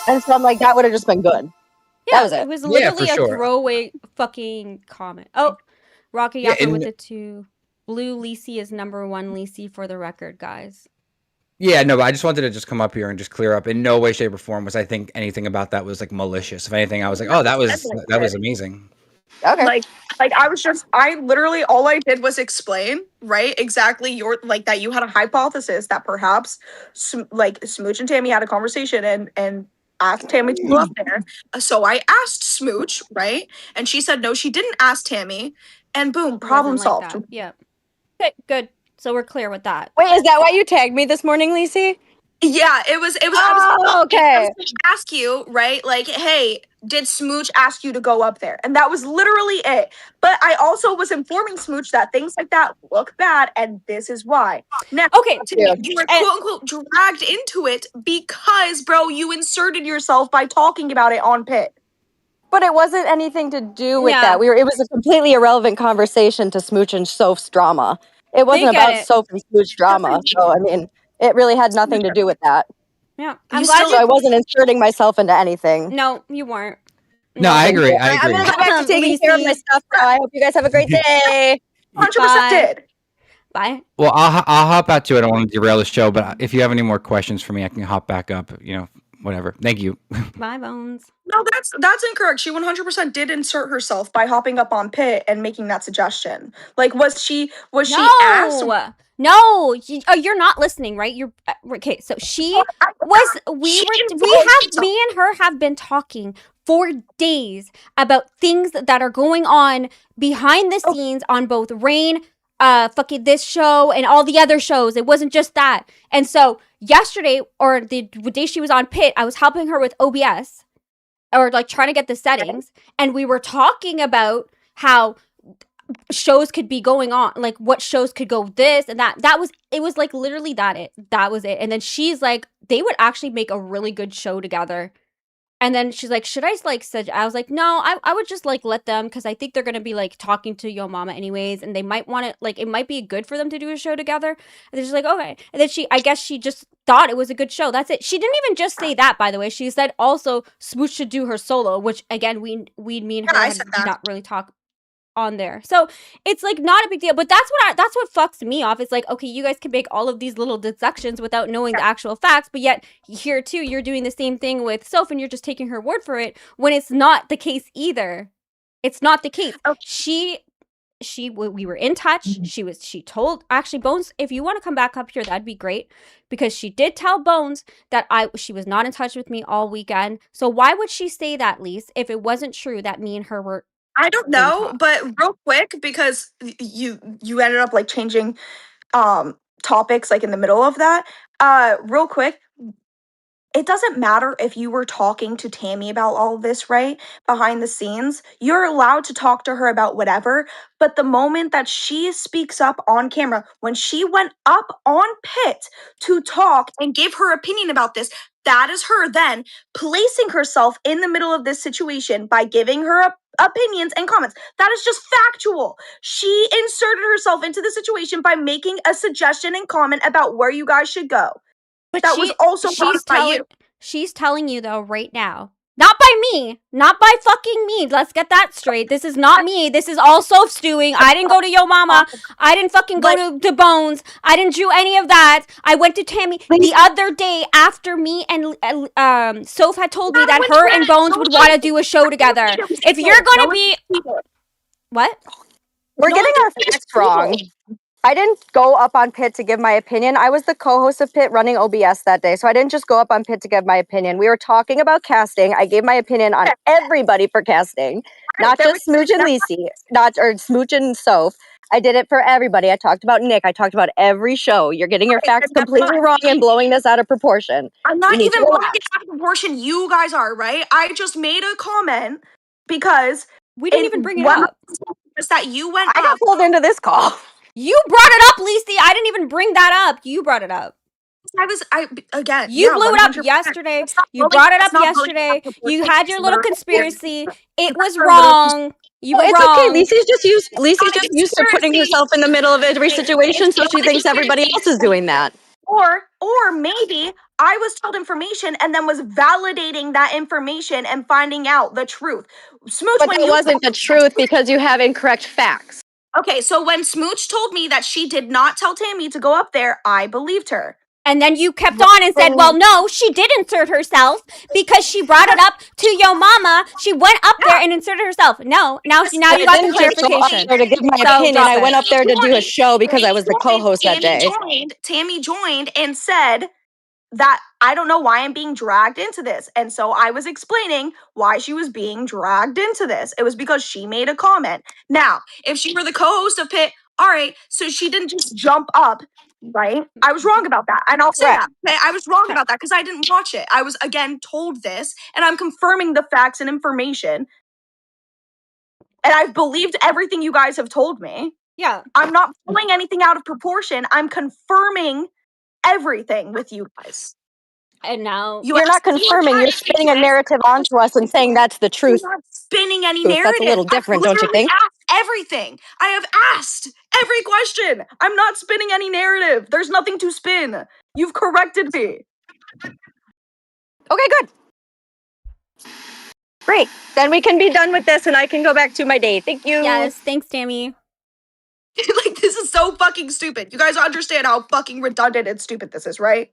and so I'm like, that would have just been good. Yeah, that was it. It was literally for a sure. throwaway fucking comment. Oh, Rocky Yeah, Yapper with it too. Blue Lacey is number 1 Lacey for the record, guys. Yeah, no, but I just wanted to just come up here and just clear up. In no way, shape, or form was I think anything about that was like malicious. If anything, I was like, oh, that was amazing. Okay. Like I literally all I did was explain, right? Exactly your like that you had a hypothesis that perhaps Smooch and Tammy had a conversation and asked Tammy to go up there. So I asked Smooch, right? And she said no, she didn't ask Tammy. And boom, problem Wasn't like solved. that. Yeah. Okay, good. So we're clear with that. Wait, is that why you tagged me this morning, Lacey? Yeah, it was. Oh, okay. I was going to ask you, right? Like, hey, did Smooch ask you to go up there? And that was literally it. But I also was informing Smooch that things like that look bad, and this is why. Now, Okay, you were quote unquote dragged into it because, bro, you inserted yourself by talking about it on Pit. But it wasn't anything to do with Yeah. that. It was a completely irrelevant conversation to Smooch and Soph's drama. It wasn't get about it. Soph and Smooch drama. So I mean, it really had nothing to do with that. Yeah, You I'm glad So I wasn't inserting myself into anything. No, you weren't. No, I agree. I I'm agree. gonna go back to taking care of my Lacey. stuff now. I hope you guys have a great day. 100% Bye. did. Bye. Well, I'll hop out too. I don't want to derail the show, but if you have any more questions for me, I can hop back up. You know, whatever. Thank you. Bye, Bones. No, that's incorrect. She 100% did insert herself by hopping up on Pit and making that suggestion. Like, was she asked? No, you're not listening, right? You're okay. So me and her have been talking for days about things that are going on behind the scenes on both Rain, fucking this show and all the other shows. It wasn't just that. And so yesterday or the day she was on Pit, I was helping her with OBS or like trying to get the settings, and we were talking about how shows could be going on, like what shows could go this and that. It was like literally that was it. And then she's like, they would actually make a really good show together. And then she's like, should I like suggest? I was like, no, I would just like let them, because I think they're gonna be like talking to Yo Mama anyways, and they might want to like, it might be good for them to do a show together. And then she's like, okay. And then I guess she just thought it was a good show. That's it. She didn't even just say that, by the way. She said also Smooch should do her solo, which again me and her I had said that. not really talked on there. So it's like not a big deal, but that's what fucks me off. It's like, okay, you guys can make all of these little deductions without knowing the actual facts, but yet here too you're doing the same thing with Soph and you're just taking her word for it when it's not the case either. It's not the case. Okay. We were in touch. She told, actually, Bones, if you want to come back up here, that'd be great, because she did tell Bones that she was not in touch with me all weekend. So why would she say that, Lise, if it wasn't true that me and her were I don't know, but real quick, because you ended up like changing topics like in the middle of that. Real quick, it doesn't matter if you were talking to Tammy about all of this, right? Behind the scenes, you're allowed to talk to her about whatever. But the moment that she speaks up on camera, when she went up on Pitt to talk and give her opinion about this, that is her then placing herself in the middle of this situation by giving her opinions and comments. That is just factual. She inserted herself into the situation by making a suggestion and comment about where you guys should go. But that was also by you. She's telling you though right now. Not by me. Not by fucking me. Let's get that straight. This is not me. This is all Soph's doing. I didn't go to Yo Mama. I didn't fucking go to Bones. I didn't do any of that. I went to Tammy the other day after me and Soph had told me that her and Bones would want to do a show together. If you're going to be... What? We're getting our facts wrong. I didn't go up on Pitt to give my opinion. I was the co-host of Pitt running OBS that day, so I didn't just go up on Pitt to give my opinion. We were talking about casting. I gave my opinion on everybody for casting, not just Smooch and Lacey, or Smooch and Soph. I did it for everybody. I talked about Nick. I talked about every show. You're getting your facts completely wrong and blowing this out of proportion. I'm not even blowing it out of proportion. You guys are, right? I just made a comment because we didn't even bring it up. That you went I got pulled into this call. You brought it up, Lacey. I didn't even bring that up. You brought it up. Again. You blew it up yesterday. You brought it up yesterday. You had your little conspiracy. It was wrong. You were wrong. It's okay. Lacey's just used to putting herself in the middle of every situation, so she thinks everybody else is doing that. Or maybe I was told information and then was validating that information and finding out the truth. Smooch, but it wasn't the truth because you have incorrect facts. Okay, so when Smooch told me that she did not tell Tammy to go up there, I believed her. And then you kept on and said, well, no, she did insert herself because she brought it up to Yo Mama. She went up there and inserted herself. No, now you got the clarification. To give my opinion, I went up there to do a show because I was the co-host that day. Tammy joined and said that I don't know why I'm being dragged into this. And so I was explaining why she was being dragged into this. It was because she made a comment. Now, if she were the co-host of Pitt, all right, so she didn't just jump up, right? I was wrong about that. And I'll say that. Okay? I was wrong about that because I didn't watch it. I was, again, told this, and I'm confirming the facts and information. And I've believed everything you guys have told me. Yeah. I'm not pulling anything out of proportion. I'm confirming everything with you guys. And now you're not confirming, you're spinning a narrative onto us and saying that's the truth. I'm not spinning any narrative. That's a little different, don't you think? Asked everything. I have asked every question. I'm not spinning any narrative. There's nothing to spin. You've corrected me. Okay, good. Great. Then we can be done with this and I can go back to my day. Thank you. Yes, thanks, Tammy. Like, this is so fucking stupid. You guys understand how fucking redundant and stupid this is, right?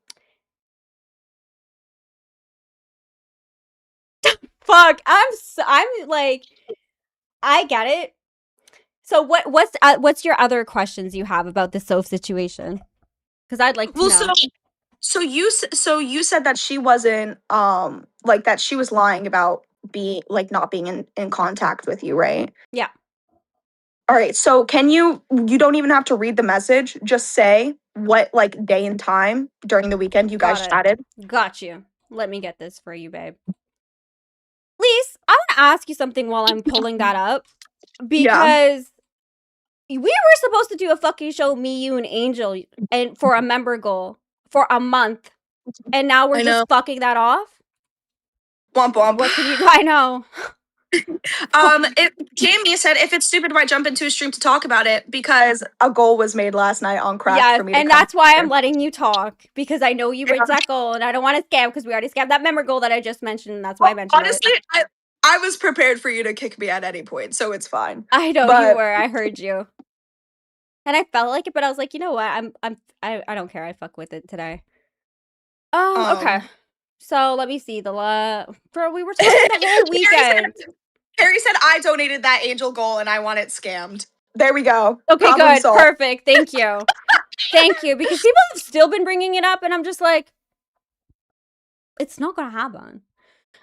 Fuck, I'm like, I get it. So what's your other questions you have about the Soph situation? Because I'd like to know. So you said that she wasn't like that she was lying about being like not being in contact with you, right? Yeah. All right. So you don't even have to read the message. Just say what like day and time during the weekend you guys chatted. Got you. Let me get this for you, babe. Lise, I want to ask you something while I'm pulling that up. Because we were supposed to do a fucking show, me, you, and Angel, and for a member goal for a month. And now we're just fucking that off? Womp womp. What can you? I know. Jamie said, if it's stupid, why jump into a stream to talk about it? Because a goal was made last night on Craft Yes, for me to and come. that's why I'm letting you talk, because I know you Yeah. reached that goal, and I don't want to scam, because we already scammed that memory goal that I just mentioned, and that's why I mentioned Honestly, it. I was prepared for you to kick me at any point, so it's fine. I know you But were. I heard you, and I felt like it, but I was like, you know what? I don't care. I fuck with it today. Okay. So let me see. Bro, we were talking the whole weekend. Harry said I donated that angel goal and I want it scammed. There we go. Okay, Problem good, solved. perfect. Thank you, thank you. Because people have still been bringing it up, and I'm just like, it's not gonna happen.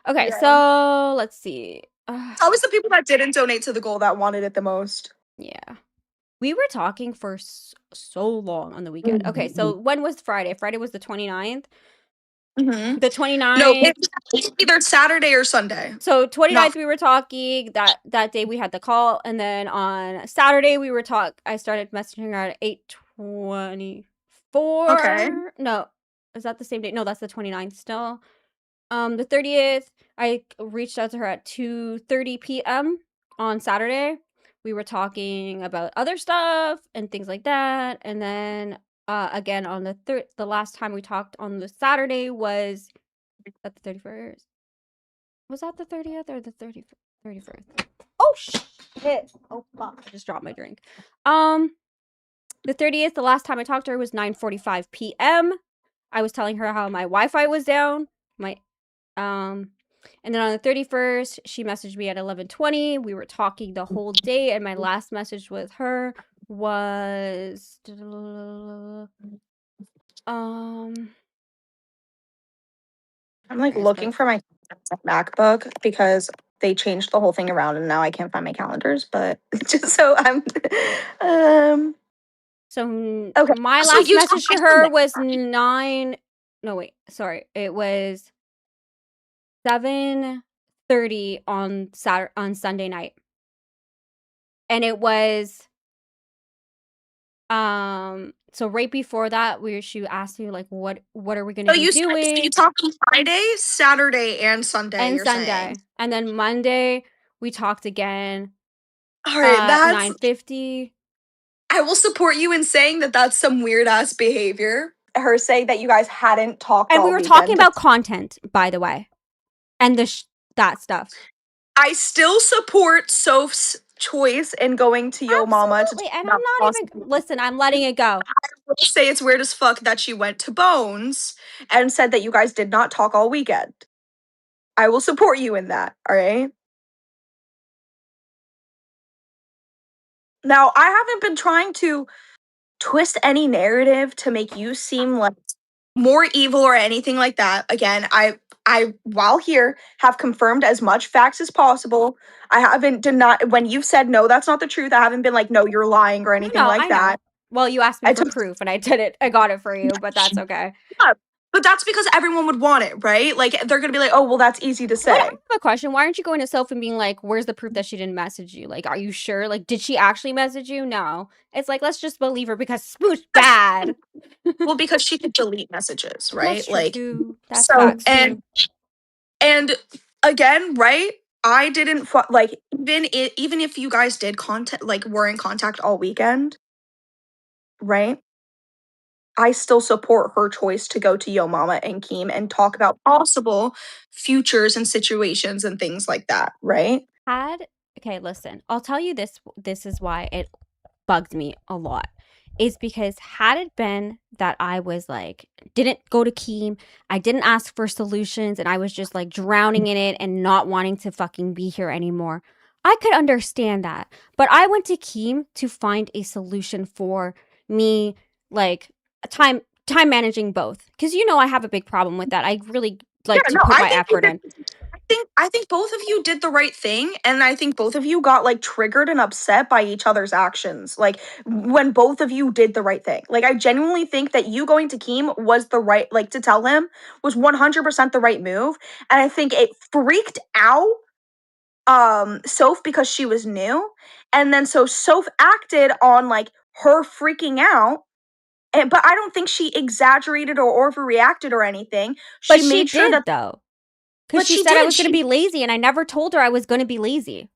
Okay, Yeah. so let's see. It's always the people that didn't donate to the goal that wanted it the most. Yeah. We were talking for so long on the weekend. Okay, so when was Friday? Friday was the 29th? Mm-hmm. The 29th? No, it's either Saturday or Sunday. So 29th we were talking. That day we had the call, and then on Saturday we were I started messaging her at 8:24. Okay. No, is that the same date? No, that's the 29th still. The 30th, I reached out to her at 2:30 p.m. on Saturday. We were talking about other stuff and things like that. And then again on the last time we talked on the Saturday was at the 31st. Was that the 30th or the 31st? Oh shit. Oh fuck. I just dropped my drink. The 30th, the last time I talked to her was 9:45 p.m. I was telling her how my Wi-Fi was down. And then on the 31st, she messaged me at 11:20. We were talking the whole day, and my last message with her was I'm like looking for my MacBook because they changed the whole thing around and now I can't find my calendars, but just so I'm so okay. my So last you message to told her me was 9 no wait, sorry. It was 7:30 on Sunday night. And it was so right before that she asked me like what are we gonna be doing? So you talked on Friday, Saturday, and Sunday. And you're Sunday. saying. And then Monday we talked again. All right, that's 9:50. I will support you in saying that that's some weird ass behavior. Her saying that you guys hadn't talked, And all we were weekend. talking about content, by the way, and that stuff. I still support Soph's choice in going to Yo Mama. Absolutely, and I'm not even listen. I'm letting it go. I would say it's weird as fuck that she went to Bones and said that you guys did not talk all weekend. I will support you in that. All right. Now, I haven't been trying to twist any narrative to make you seem like more evil or anything like that. Again, I while here have confirmed as much facts as possible. I haven't denied when you've said no, that's not the truth. I haven't been like, no, you're lying or anything like that. Well, you asked me for proof and I did it. I got it for you, but that's okay. Yeah, but that's because everyone would want it, right? Like they're gonna be like, oh, well, that's easy to say. I have a question. Why aren't you going to Soph and being like, where's the proof that she didn't message you? Like, are you sure? Like, did she actually message you? No. It's like, let's just believe her because Smooch bad. Well, because she could delete messages, right? That's true like too. That's so facts and again, right? I didn't like even if you guys did contact like were in contact all weekend, right? I still support her choice to go to Yo Mama and Keem and talk about possible futures and situations and things like that, right? Okay, listen. I'll tell you this. This is why it bugged me a lot. Is because had it been that I was like, didn't go to Keem, I didn't ask for solutions, and I was just like drowning in it and not wanting to fucking be here anymore, I could understand that. But I went to Keem to find a solution for me, like time managing both. Because you know I have a big problem with that. I really like to put my effort in. I think both of you did the right thing, and I think both of you got like triggered and upset by each other's actions. Like when both of you did the right thing. Like I genuinely think that you going to Keem was the right, like to tell him was 100% the right move, and I think it freaked out Soph because she was new, and then so Soph acted on like her freaking out. But I don't think she exaggerated or overreacted or anything. But she did, though. Because But she she said I did. was going to be lazy, and I never told her I was going to be lazy.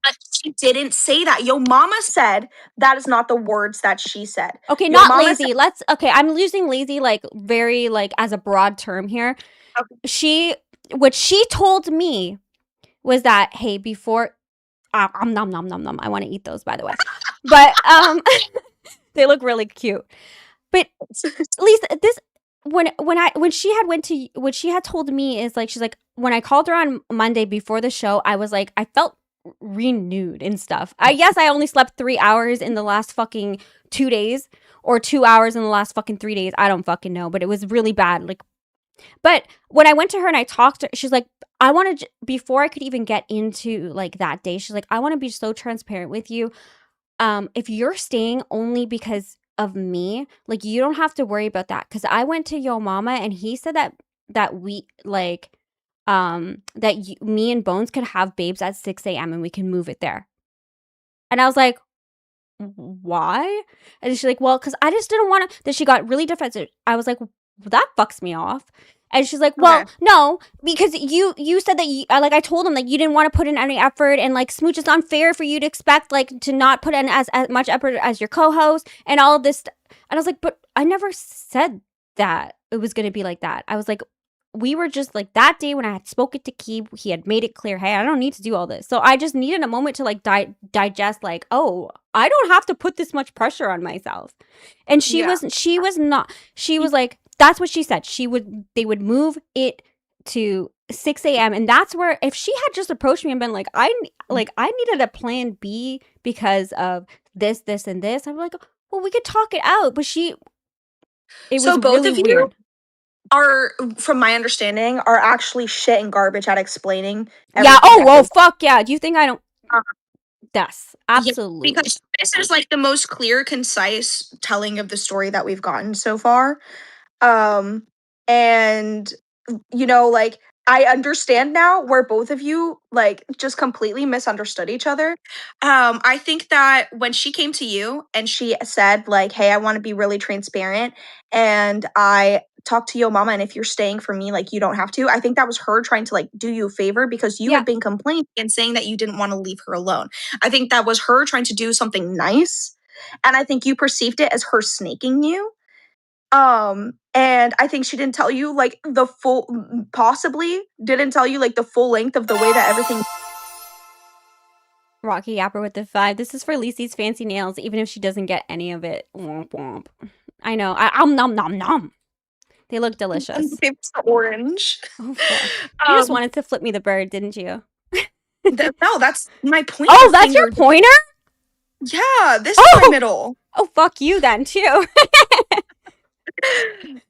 She didn't say that. Yo mama said that is not the words that she said. Okay, Yo not mama lazy. Okay, I'm using lazy like very like as a broad term here. Okay. What she told me was that, hey, before nom nom nom nom. I want to eat those, by the way. But they look really cute. But at least this when she had told me is like, she's like, when I called her on Monday before the show, I was like, I felt renewed and stuff. I guess I only slept 3 hours in the last fucking 2 days, or 2 hours in the last fucking 3 days. I don't fucking know, but it was really bad. Like, but when I went to her and I talked to her, she's like, I want to, before I could even get into like that day, she's like, I want to be so transparent with you. If you're staying only because of me, like, you don't have to worry about that. Cause I went to Yo Mama and he said that we like, me and Bones could have babes at 6 a.m. and we can move it there. And I was like, why? And she's like, well, because I just didn't want to. Then she got really defensive. I was like, well, that fucks me off. And she's like, well, Okay. no, because you said that you, like, I told him, like, you didn't want to put in any effort, and like, Smooch, it's unfair for you to expect like to not put in as much effort as your co-host and all of this. And I was like, but I never said that it was going to be like that. I was like, we were just like, that day when I had spoken to Key, he had made it clear, hey, I don't need to do all this. So I just needed a moment to like digest, like, oh, I don't have to put this much pressure on myself. And she was like, that's what she said. They would move it to 6 a.m. And that's where, if she had just approached me and been like, I needed a plan B because of this, and this, I'm like, well, we could talk it out. But it was So both really of you weird. are, from my understanding, are actually shit and garbage at explaining. Yeah. everything Oh, that well, goes- fuck yeah. Do you think I don't? Uh, Yes, Yeah, absolutely. because this is like the most clear, concise telling of the story that we've gotten so far. And like, I understand now where both of you like just completely misunderstood each other. I think that when she came to you and she said like, hey, I want to be really transparent, and I talked to Yo Mama, and if you're staying for me, like, you don't have to. I think that was her trying to like do you a favor because you Yeah. had been complaining and saying that you didn't want to leave her alone. I think that was her trying to do something nice, and I think you perceived it as her snaking you. And I think she didn't tell you like the full, possibly didn't tell you like the full length of the way that everything. Rocky Yapper with the 5. This is for Lisi's fancy nails, even if she doesn't get any of it. Womp womp. I know. Nom nom nom. They look delicious. It's orange. Oh fuck. You just wanted to flip me the bird, didn't you? No, that's my pointer. Oh, that's your pointer? Yeah, this is my middle. Oh, fuck you then too.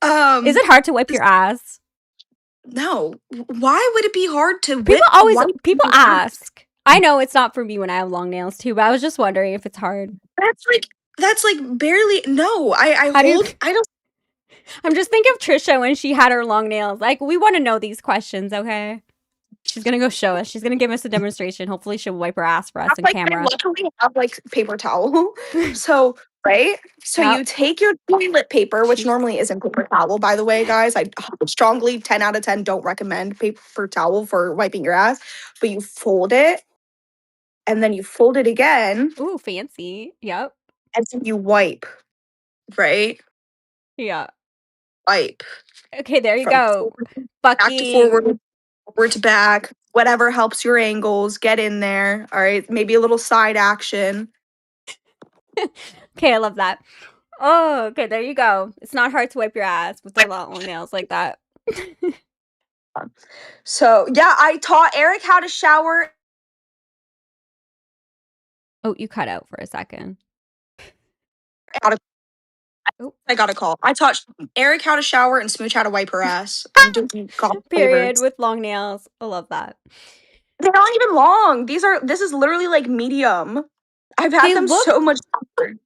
Is it hard to wipe your ass? No. Why would it be hard to whip? People ask. I know it's not for me when I have long nails too, but I was just wondering if it's hard. That's like barely. No, I don't. I'm just thinking of Trisha when she had her long nails. Like, we want to know these questions, okay? She's gonna go show us. She's gonna give us a demonstration. Hopefully, she'll wipe her ass for us on camera. I luckily have like paper towel. So right. So Yep. you take your toilet paper, which normally isn't paper towel, by the way, guys. I strongly 10 out of 10 don't recommend paper towel for wiping your ass. But you fold it, and then you fold it again. Ooh, fancy. Yep. And then you wipe. Right. Yeah. Wipe. Okay, there you go. Back to forward to back. Whatever helps your angles. Get in there. All right. Maybe a little side action. Okay, I love that. Oh, okay, there you go. It's not hard to wipe your ass with the long nails like that. So yeah, I taught Eric how to shower. Oh, you cut out for a second. I got a call. I taught Eric how to shower and Smooch how to wipe her ass. I'm doing Period with long nails. I love that. They're not even long. This is literally like medium. I've had them so much longer.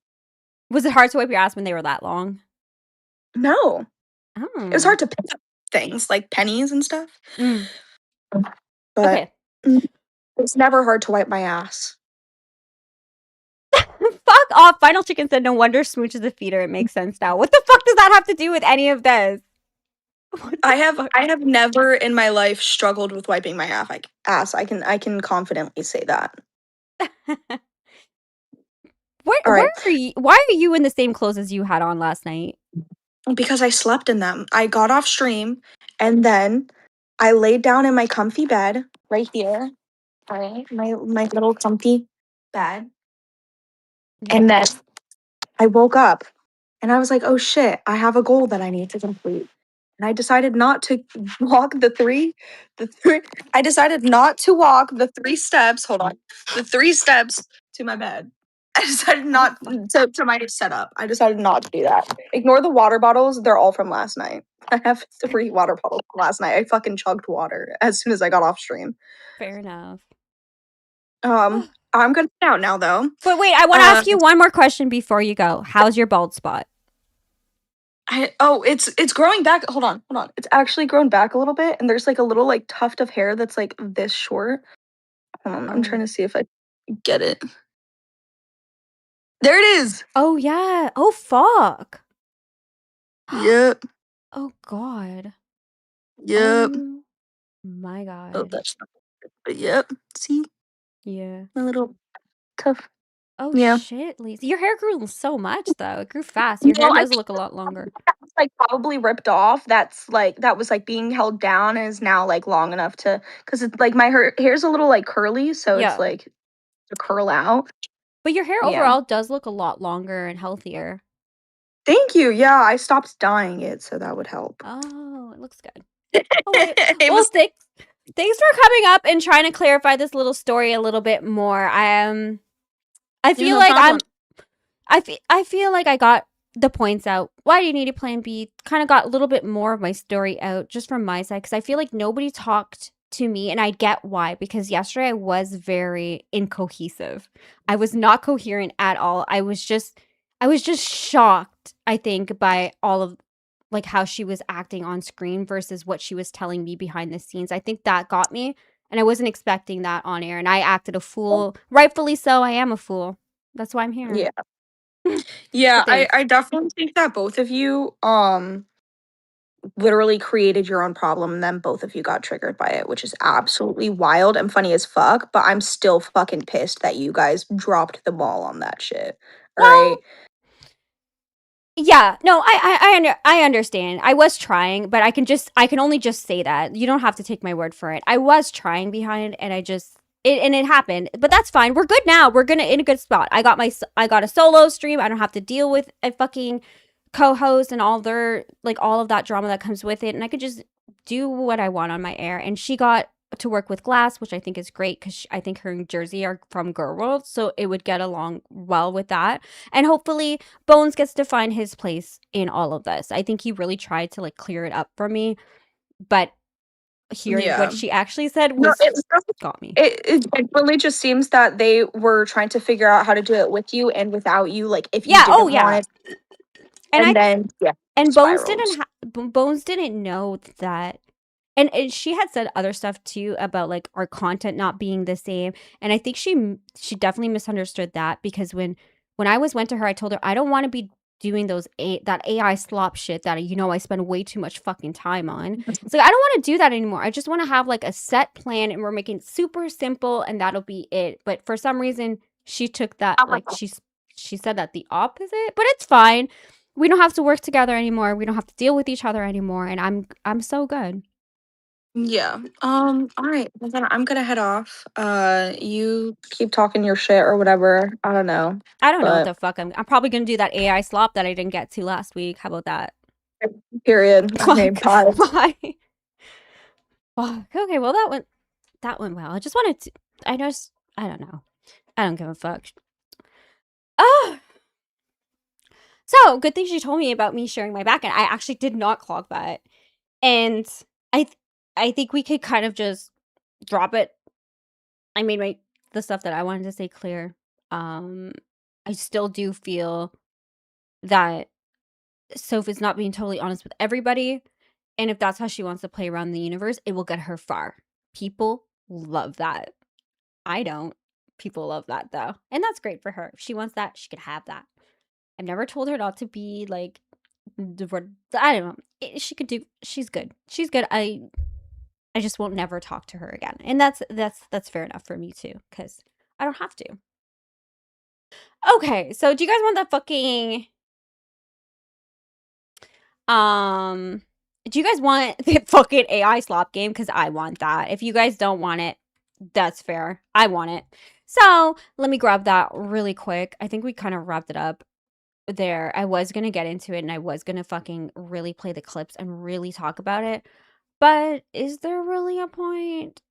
Was it hard to wipe your ass when they were that long? No. Oh. It was hard to pick up things like pennies and stuff. But okay. It's never hard to wipe my ass. Fuck off. Final Chicken said, no wonder Smooch is a feeder. It makes sense now. What the fuck does that have to do with any of this? What I the have fuck? I have never in my life struggled with wiping my ass. I can confidently say that. All Where right. are you? Why are you in the same clothes as you had on last night? Because I slept in them. I got off stream and then I laid down in my comfy bed right here. All right. My little comfy bed. And then I woke up and I was like, oh shit, I have a goal that I need to complete. And I decided not to walk the three, I decided not to walk the 3 steps, hold on, the 3 steps to my bed. I decided not to my setup. I decided not to do that. Ignore the water bottles. They're all from last night. I have 3 water bottles from last night. I fucking chugged water as soon as I got off stream. Fair enough. I'm gonna get out now though. But wait, I want to ask you one more question before you go. How's your bald spot? It's growing back. Hold on. It's actually grown back a little bit, and there's like a little like tuft of hair that's like this short. I'm trying to see if I can get it. There it is. Oh yeah. Oh fuck. Yep. Oh god. Yep. Oh my Oh, god. that's not it, but yep. See Yeah. my little tuft. Oh Yeah. shit, Lisa. Your hair grew so much though. It grew fast. Your hair I does think look a lot longer. that's like probably ripped off. That was like being held down and is now like long enough to, because it's like my hair's a little like curly, so it's Yeah. like to curl out. But your hair Yeah. overall does look a lot longer and healthier. Thank you. Yeah, I stopped dyeing it, so that would help. Oh, it looks good. Oh wait. It Well, was thanks for coming up and trying to clarify this little story a little bit more. I feel no like problem. I feel like I got the points out. Why do you need a plan B? Kind of got a little bit more of my story out just from my side because I feel like nobody talked to me, and I get why, because yesterday I was very incohesive. I was not coherent at all. I was just shocked, I think, by all of like how she was acting on screen versus what she was telling me behind the scenes. I think that got me, and I wasn't expecting that on air, and I acted a fool. Rightfully so. I am a fool. That's why I'm here. Yeah. So Yeah, thanks. I definitely think that both of you literally created your own problem and then both of you got triggered by it, which is absolutely wild and funny as fuck, but I'm still fucking pissed that you guys dropped the ball on that shit. All Well, right. yeah, no, I understand. I was trying, but I can only just say that. You don't have to take my word for it. I was trying behind, and it happened. But that's fine. We're good now. We're gonna in a good spot. I got a solo stream. I don't have to deal with a fucking co-host and all of that drama that comes with it, and I could just do what I want on my air. And she got to work with Glass, which I think is great because I think her and Jersey are from Girl World, so it would get along well with that. And hopefully Bones gets to find his place in all of this. I think he really tried to like clear it up for me, but hearing Yeah. what she actually said No, got me. it really just seems that they were trying to figure out how to do it with you and without you, like if you Yeah, didn't oh yeah. want it. And Then yeah. and spirals. Bones didn't know that. And she had said other stuff too about like our content not being the same, and I think she definitely misunderstood that, because when I went to her, I told her I don't want to be doing that AI slop shit that I spend way too much fucking time on. It's like I don't want to do that anymore. I just want to have like a set plan, and we're making it super simple, and that'll be it. But for some reason, she took that like she said that the opposite, but it's fine. We don't have to work together anymore. We don't have to deal with each other anymore, and I'm so good. Yeah. All right. Well, then I'm gonna head off. You keep talking your shit or whatever. I don't know. I don't know what But the fuck I'm probably gonna do that AI slop that I didn't get to last week. How about that? period. Okay, Fuck. bye. Bye. Fuck. Okay, well that went well. I just wanted to I don't know. I don't give a fuck. Oh. So, good thing she told me about me sharing my backend. I actually did not clog that. And I think we could kind of just drop it. I made the stuff that I wanted to say clear. I still do feel that Soph is not being totally honest with everybody. And if that's how she wants to play around the universe, it will get her far. People love that. I don't. People love that though. And that's great for her. If she wants that, she could have that. I've never told her not to be like, I don't know. she could do. She's good. She's good. I just won't never talk to her again, and that's fair enough for me too, because I don't have to. Okay, so do you guys want the fucking do you guys want the fucking AI slop game? Because I want that. If you guys don't want it, that's fair. I want it. So let me grab that really quick. I think we kind of wrapped it up there. I was gonna get into it and I was gonna fucking really play the clips and really talk about it. But is there really a point?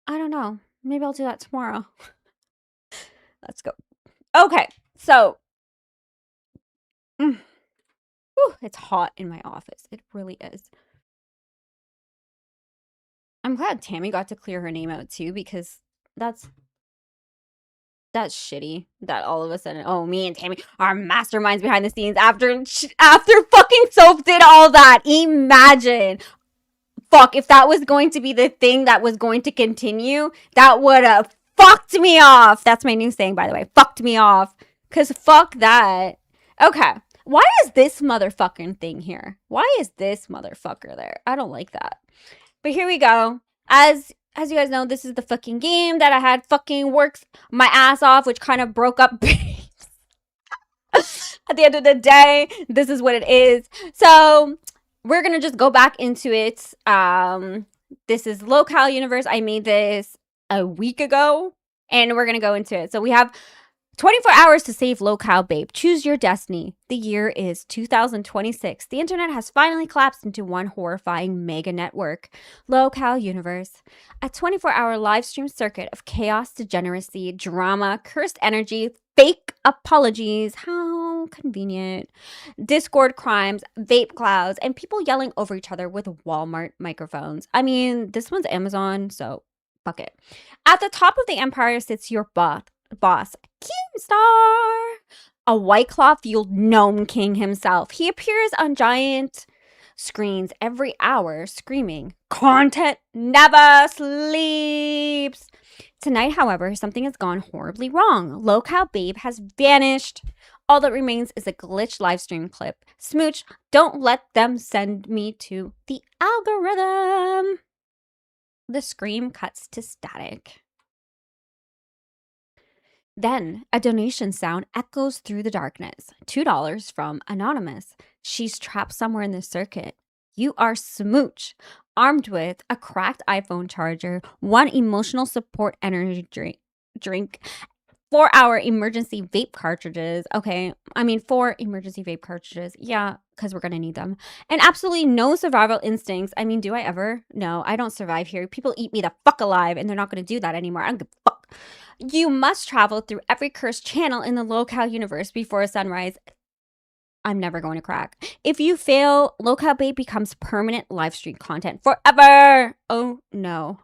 I don't know. Maybe I'll do that tomorrow. Let's go. Okay, so whew, it's hot in my office. It really is. I'm glad Tammy got to clear her name out too, because that's shitty that all of a sudden, oh, me and Tammy are masterminds behind the scenes after fucking Soph did all that. Imagine. Fuck, if that was going to be the thing that was going to continue, that would have fucked me off. That's my new saying, by the way. Fucked me off. Because fuck that. Okay. Why is this motherfucking thing here? Why is this motherfucker there? I don't like that. But here we go. As you guys know, this is the fucking game that I had fucking worked my ass off, which kind of broke up at the end of the day. This is what it is. So we're gonna just go back into it. This is Lolcow universe. I made this a week ago, and we're gonna go into it. So we have 24 hours to save Lolcow, babe. Choose your destiny. The year is 2026. The internet has finally collapsed into one horrifying mega network. Lolcow universe. A 24-hour live stream circuit of chaos, degeneracy, drama, cursed energy, fake apologies. How convenient. Discord crimes, vape clouds, and people yelling over each other with Walmart microphones. I mean, this one's Amazon, so fuck it. At the top of the empire sits your boss, Keemstar, a white cloth-fueled gnome king himself. He appears on giant screens every hour, screaming, "Content never sleeps." Tonight, however, something has gone horribly wrong. Lolcow babe has vanished. All that remains is a glitched live stream clip. Smooch, don't let them send me to the algorithm. The scream cuts to static. Then a donation sound echoes through the darkness. $2 from Anonymous. She's trapped somewhere in the circuit. You are Smooch, armed with a cracked iPhone charger, 1 emotional support energy drink, 4-hour emergency vape cartridges. Okay, I mean 4 emergency vape cartridges. Yeah, because we're going to need them. And absolutely no survival instincts. I mean, do I ever? No, I don't survive here. People eat me the fuck alive, and they're not going to do that anymore. I don't give a fuck. You must travel through every cursed channel in the Lolcow universe before sunrise. I'm never going to crack. If you fail, Lolcow babe becomes permanent live stream content forever. Oh no.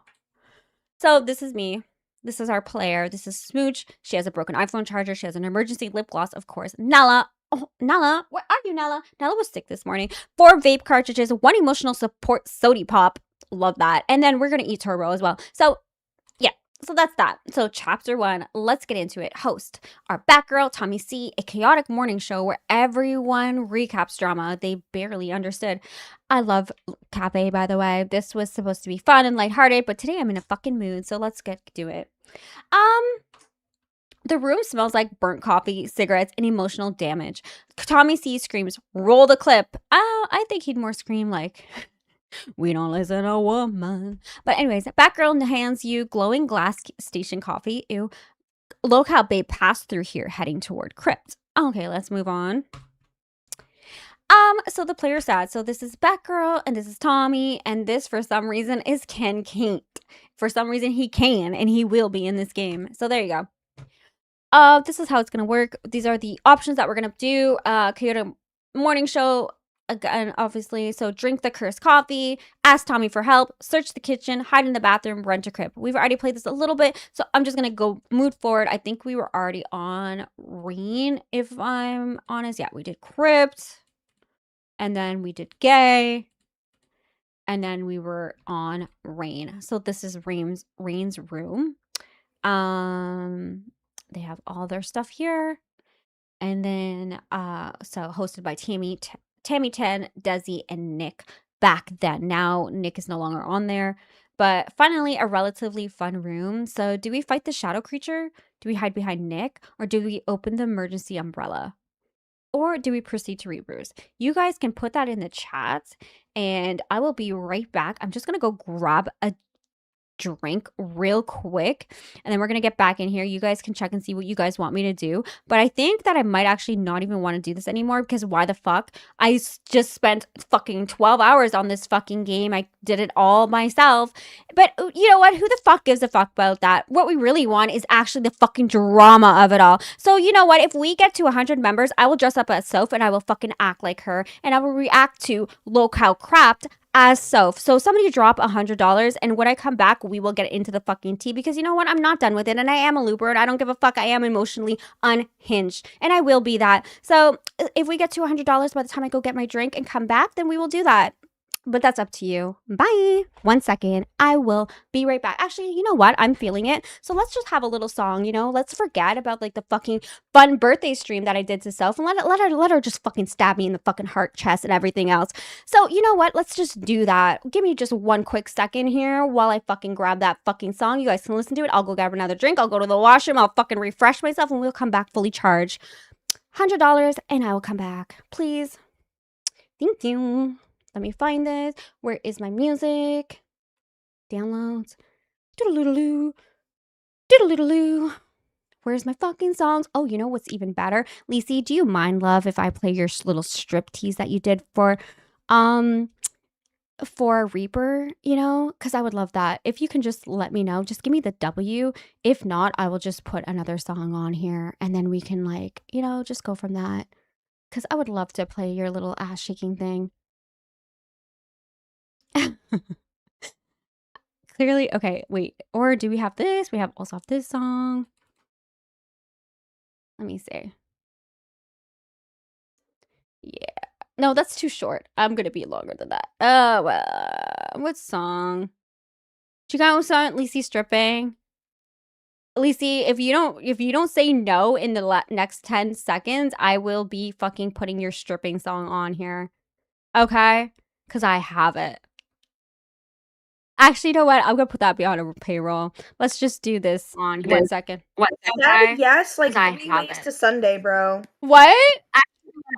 So this is me. This is our player. This is Smooch. She has a broken iPhone charger. She has an emergency lip gloss, of course. Nella. Oh, Nella. Where are you, Nella? Nella was sick this morning. 4 vape cartridges, 1 emotional support sody pop. Love that. And then we're going to eat turbo as well. So So that's that. So chapter 1, let's get into it. Host, our Batgirl, Tommy C, a chaotic morning show where everyone recaps drama they barely understood. I love Cafe, by the way. This was supposed to be fun and lighthearted, but today I'm in a fucking mood, so let's get to it. The room smells like burnt coffee, cigarettes, and emotional damage. Tommy C screams, roll the clip. I think he'd more scream like... We don't listen to a woman. But anyways, Batgirl hands you glowing glass station coffee. Ew. Lolcow babe passed through here heading toward crypt. Okay, let's move on. So the player's sad. So this is Batgirl and this is Tommy, and this for some reason is Ken Kink. For some reason he can and he will be in this game. So there you go. This is how it's gonna work. These are the options that we're gonna do. Chaotic morning show. Again, obviously, so drink the cursed coffee, ask Tommy for help, search the kitchen, hide in the bathroom, run to crypt. We've already played this a little bit, so I'm just going to go mood forward. I think we were already on Rain, if I'm honest. Yeah, we did crypt, and then we did gay, and then we were on Rain. So this is Rain's room. They have all their stuff here. And then, so hosted by Tammy 10, Desi, and Nick back then. Now Nick is no longer on there. But finally, a relatively fun room. So, do we fight the shadow creature? Do we hide behind Nick? Or do we open the emergency umbrella? Or do we proceed to rebrews? You guys can put that in the chat and I will be right back. I'm just going to go grab a drink real quick and then we're gonna get back in here. You guys can check and see what you guys want me to do, but I think that I might actually not even want to do this anymore because why the fuck? Just spent fucking 12 hours on this fucking game. I did it all myself, but you know what, who the fuck gives a fuck about that? What we really want is actually the fucking drama of it all. So you know what, if we get to 100 members, I will dress up as Soph and I will fucking act like her and I will react to Lolcow crap as Soph. So somebody drop $100 and when I come back, we will get into the fucking tea because you know what? I'm not done with it and I am a looper and I don't give a fuck. I am emotionally unhinged and I will be that. So if we get to $100 by the time I go get my drink and come back, then we will do that. But that's up to you. Bye. 1 second. I will be right back. Actually, you know what? I'm feeling it. So let's just have a little song, you know? Let's forget about like the fucking fun birthday stream that I did to Soph and let her just fucking stab me in the fucking heart, chest, and everything else. So you know what? Let's just do that. Give me just 1 quick second here while I fucking grab that fucking song. You guys can listen to it. I'll go grab another drink. I'll go to the washroom. I'll fucking refresh myself and we'll come back fully charged. $100 and I will come back. Please. Thank you. Let me find this. Where is my music? Downloads. Doodle-doodle-doo. Doodle-doodle-doo. Where's my fucking songs? Oh, you know what's even better? Lacey, do you mind, love, if I play your little strip tease that you did for Reaper, you know? Because I would love that. If you can just let me know, just give me the W. If not, I will just put another song on here and then we can like, you know, just go from that. Because I would love to play your little ass shaking thing. Clearly, okay, wait. Or do we have this? We also have this song. Let me see. Yeah. No, that's too short. I'm gonna be longer than that. Oh, well. What song? Chicago song, Lacey stripping. Lacey, if you don't say no in the next 10 seconds, I will be fucking putting your stripping song on here. Okay? Because I have it. Actually, you know what? I'm gonna put that beyond a payroll. Let's just do this on 1 second. What? Said yes, like 3 weeks to Sunday, bro. What?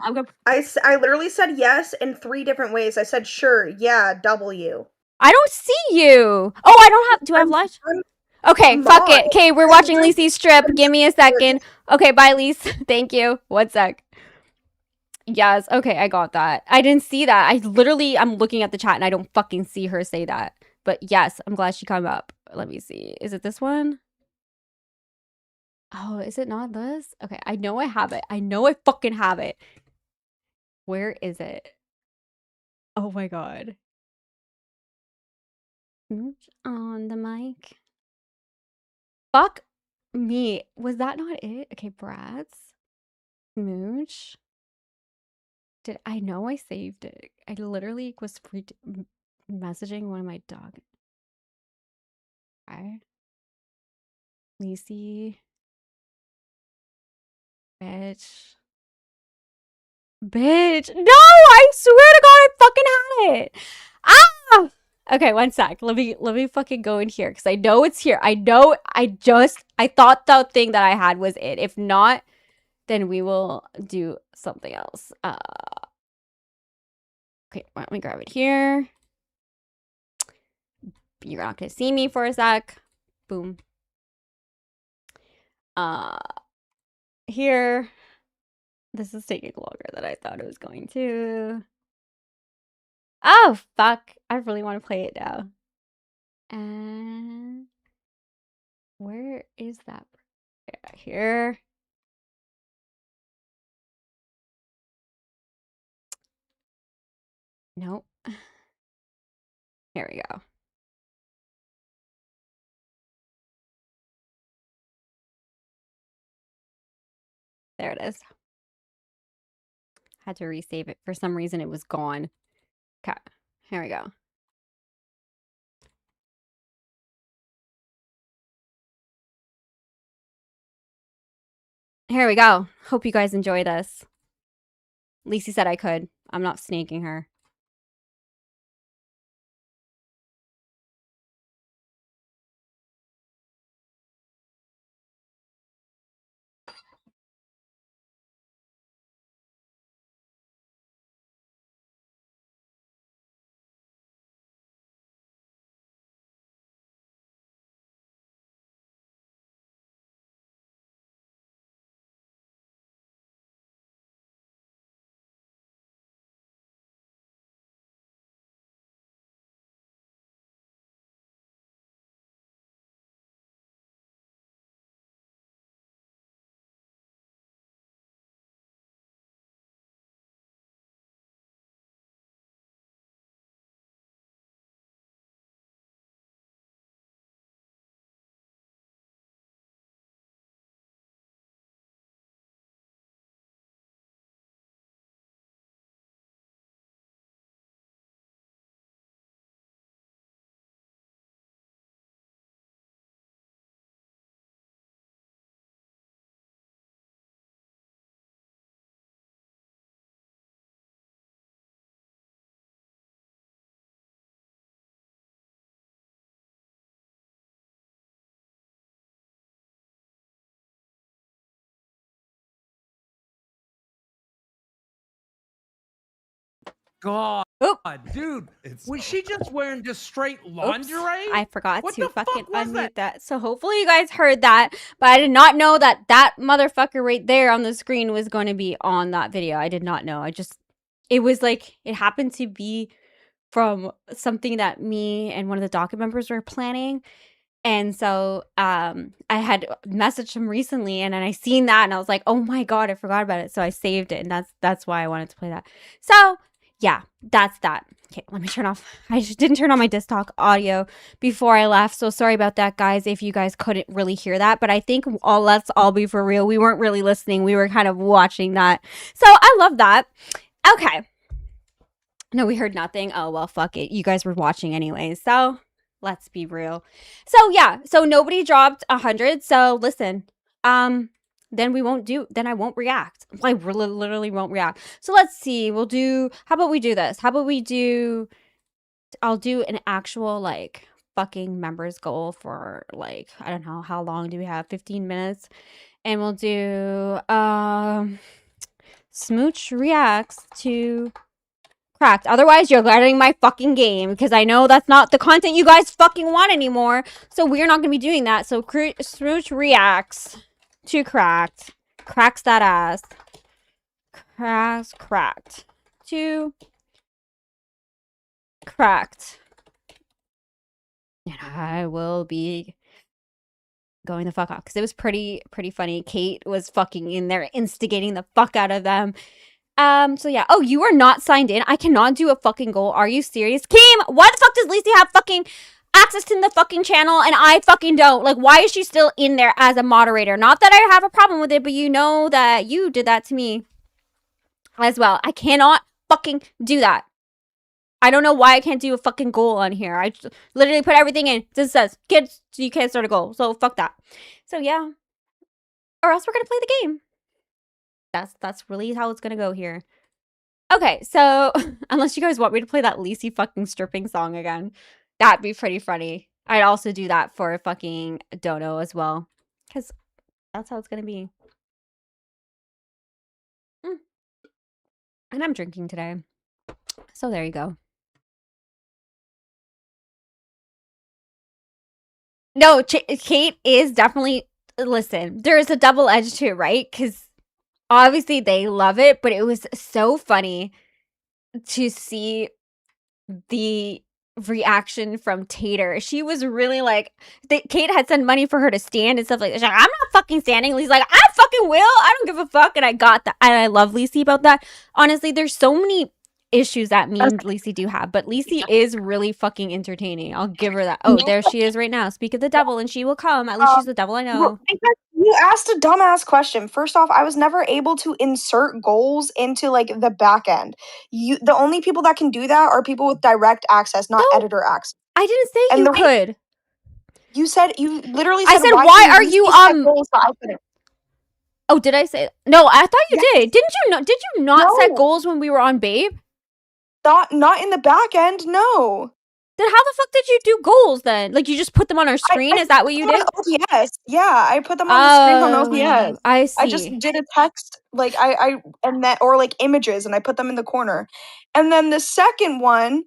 I'm gonna. I literally said yes in 3 different ways. I said sure, yeah, W. I don't see you. Oh, I don't have. Do I have lunch? Okay, fuck it. Okay, we're watching Lacey strip. Give me a second. Okay, bye, Lise. Thank you. 1 sec. Yes. Okay, I got that. I didn't see that. I'm looking at the chat and I don't fucking see her say that. But yes, I'm glad she came up. Let me see. Is it this one? Oh, is it not this? Okay, I know I have it. I know I fucking have it. Where is it? Oh my god. Smooch on the mic. Fuck me. Was that not it? Okay, Brad's. Smooch. I know I saved it. I literally was messaging one of my dog. Okay. Lacey. Bitch. Bitch. No, I swear to God, I fucking had it. Ah! Okay, 1 sec. Let me fucking go in here because I know it's here. I know I thought the thing that I had was it. If not, then we will do something else. Okay, let me grab it here. You're not gonna see me for a sec. Boom. Here. This is taking longer than I thought it was going to. Oh, fuck. I really want to play it now. And where is that? Yeah, here. Nope. Here we go. There it is. Had to resave it. For some reason, it was gone. Okay, here we go. Here we go. Hope you guys enjoy this. Lacey said I could. I'm not snaking her. God, Oop. dude, was she just wearing just straight lingerie? Oops, I forgot What to the fucking fuck was unmute that. So hopefully you guys heard that, but I did not know that that motherfucker right there on the screen was going to be on that video. I did not know. It was like, it happened to be from something that me and one of the docket members were planning. And so I had messaged him recently, and then I seen that, and I was like, oh my God, I forgot about it. So I saved it, and that's why I wanted to play that. So yeah, that's that. Okay, let me turn off. I just didn't turn on my disc talk audio before I left, so sorry about that, guys, if you guys couldn't really hear that. But I think let's all be for real. We weren't really listening. We were kind of watching that. So I love that. Okay. No, we heard nothing. Oh, well, fuck it. You guys were watching anyway, so let's be real. So yeah, so nobody dropped 100. So listen, then I won't react. I literally won't react. So let's see. How about we do this? I'll do an actual like fucking members goal for like, I don't know, how long do we have? 15 minutes. And we'll do Smooch reacts to Cracked. Otherwise, you're letting my fucking game, because I know that's not the content you guys fucking want anymore. So we're not going to be doing that. So Smooch reacts to Cracked. Cracks that ass. Cracked. To Cracked. And I will be going the fuck off, because it was pretty funny. Kate was fucking in there instigating the fuck out of them. So yeah. Oh, you are not signed in. I cannot do a fucking goal. Are you serious? Kim, why the fuck does Lacey have fucking access to the fucking channel and I fucking don't? Like, why is she still in there as a moderator? Not that I have a problem with it, but you know that you did that to me as well. I cannot fucking do that. I don't know why I can't do a fucking goal on here. I just literally put everything in. This says, kids, you can't start a goal. So fuck that. So yeah. Or else we're gonna play the game. That's really how it's gonna go here. Okay, so unless you guys want me to play that Lacey fucking stripping song again, that'd be pretty funny. I'd also do that for fucking Dono as well, because that's how it's gonna be. And I'm drinking today, so there you go. No, Kate is definitely, listen, there is a double edge to it, right? Because obviously they love it, but it was so funny to see the reaction from Tater. She was really like, Kate had sent money for her to stand and stuff like that. She's like, I'm not fucking standing. Lee's like, I fucking will. I don't give a fuck. And I got that. And I love Lacey about that. Honestly, there's so many issues that me and Lacey do have, but Lacey is really fucking entertaining. I'll give her that. Oh, there she is right now. Speak of the devil and she will come. At least she's the devil I know. You asked a dumbass question. First off, I was never able to insert goals into like the back end. The only people that can do that are people with direct access, not editor access. I didn't say you could. You literally said, I said, why are you goals, so I couldn't. Oh, did I say? No, I thought you Yes. did. Didn't you? Did you not set No. goals when we were on Babe? Not in the back end, no. Then how the fuck did you do goals then? Like you just put them on our screen? Is that what you put did? them on OBS. Yeah, I put them on the screen on OBS. I I just see. did a text like and that, or like images, and I put them in the corner. And then the second one,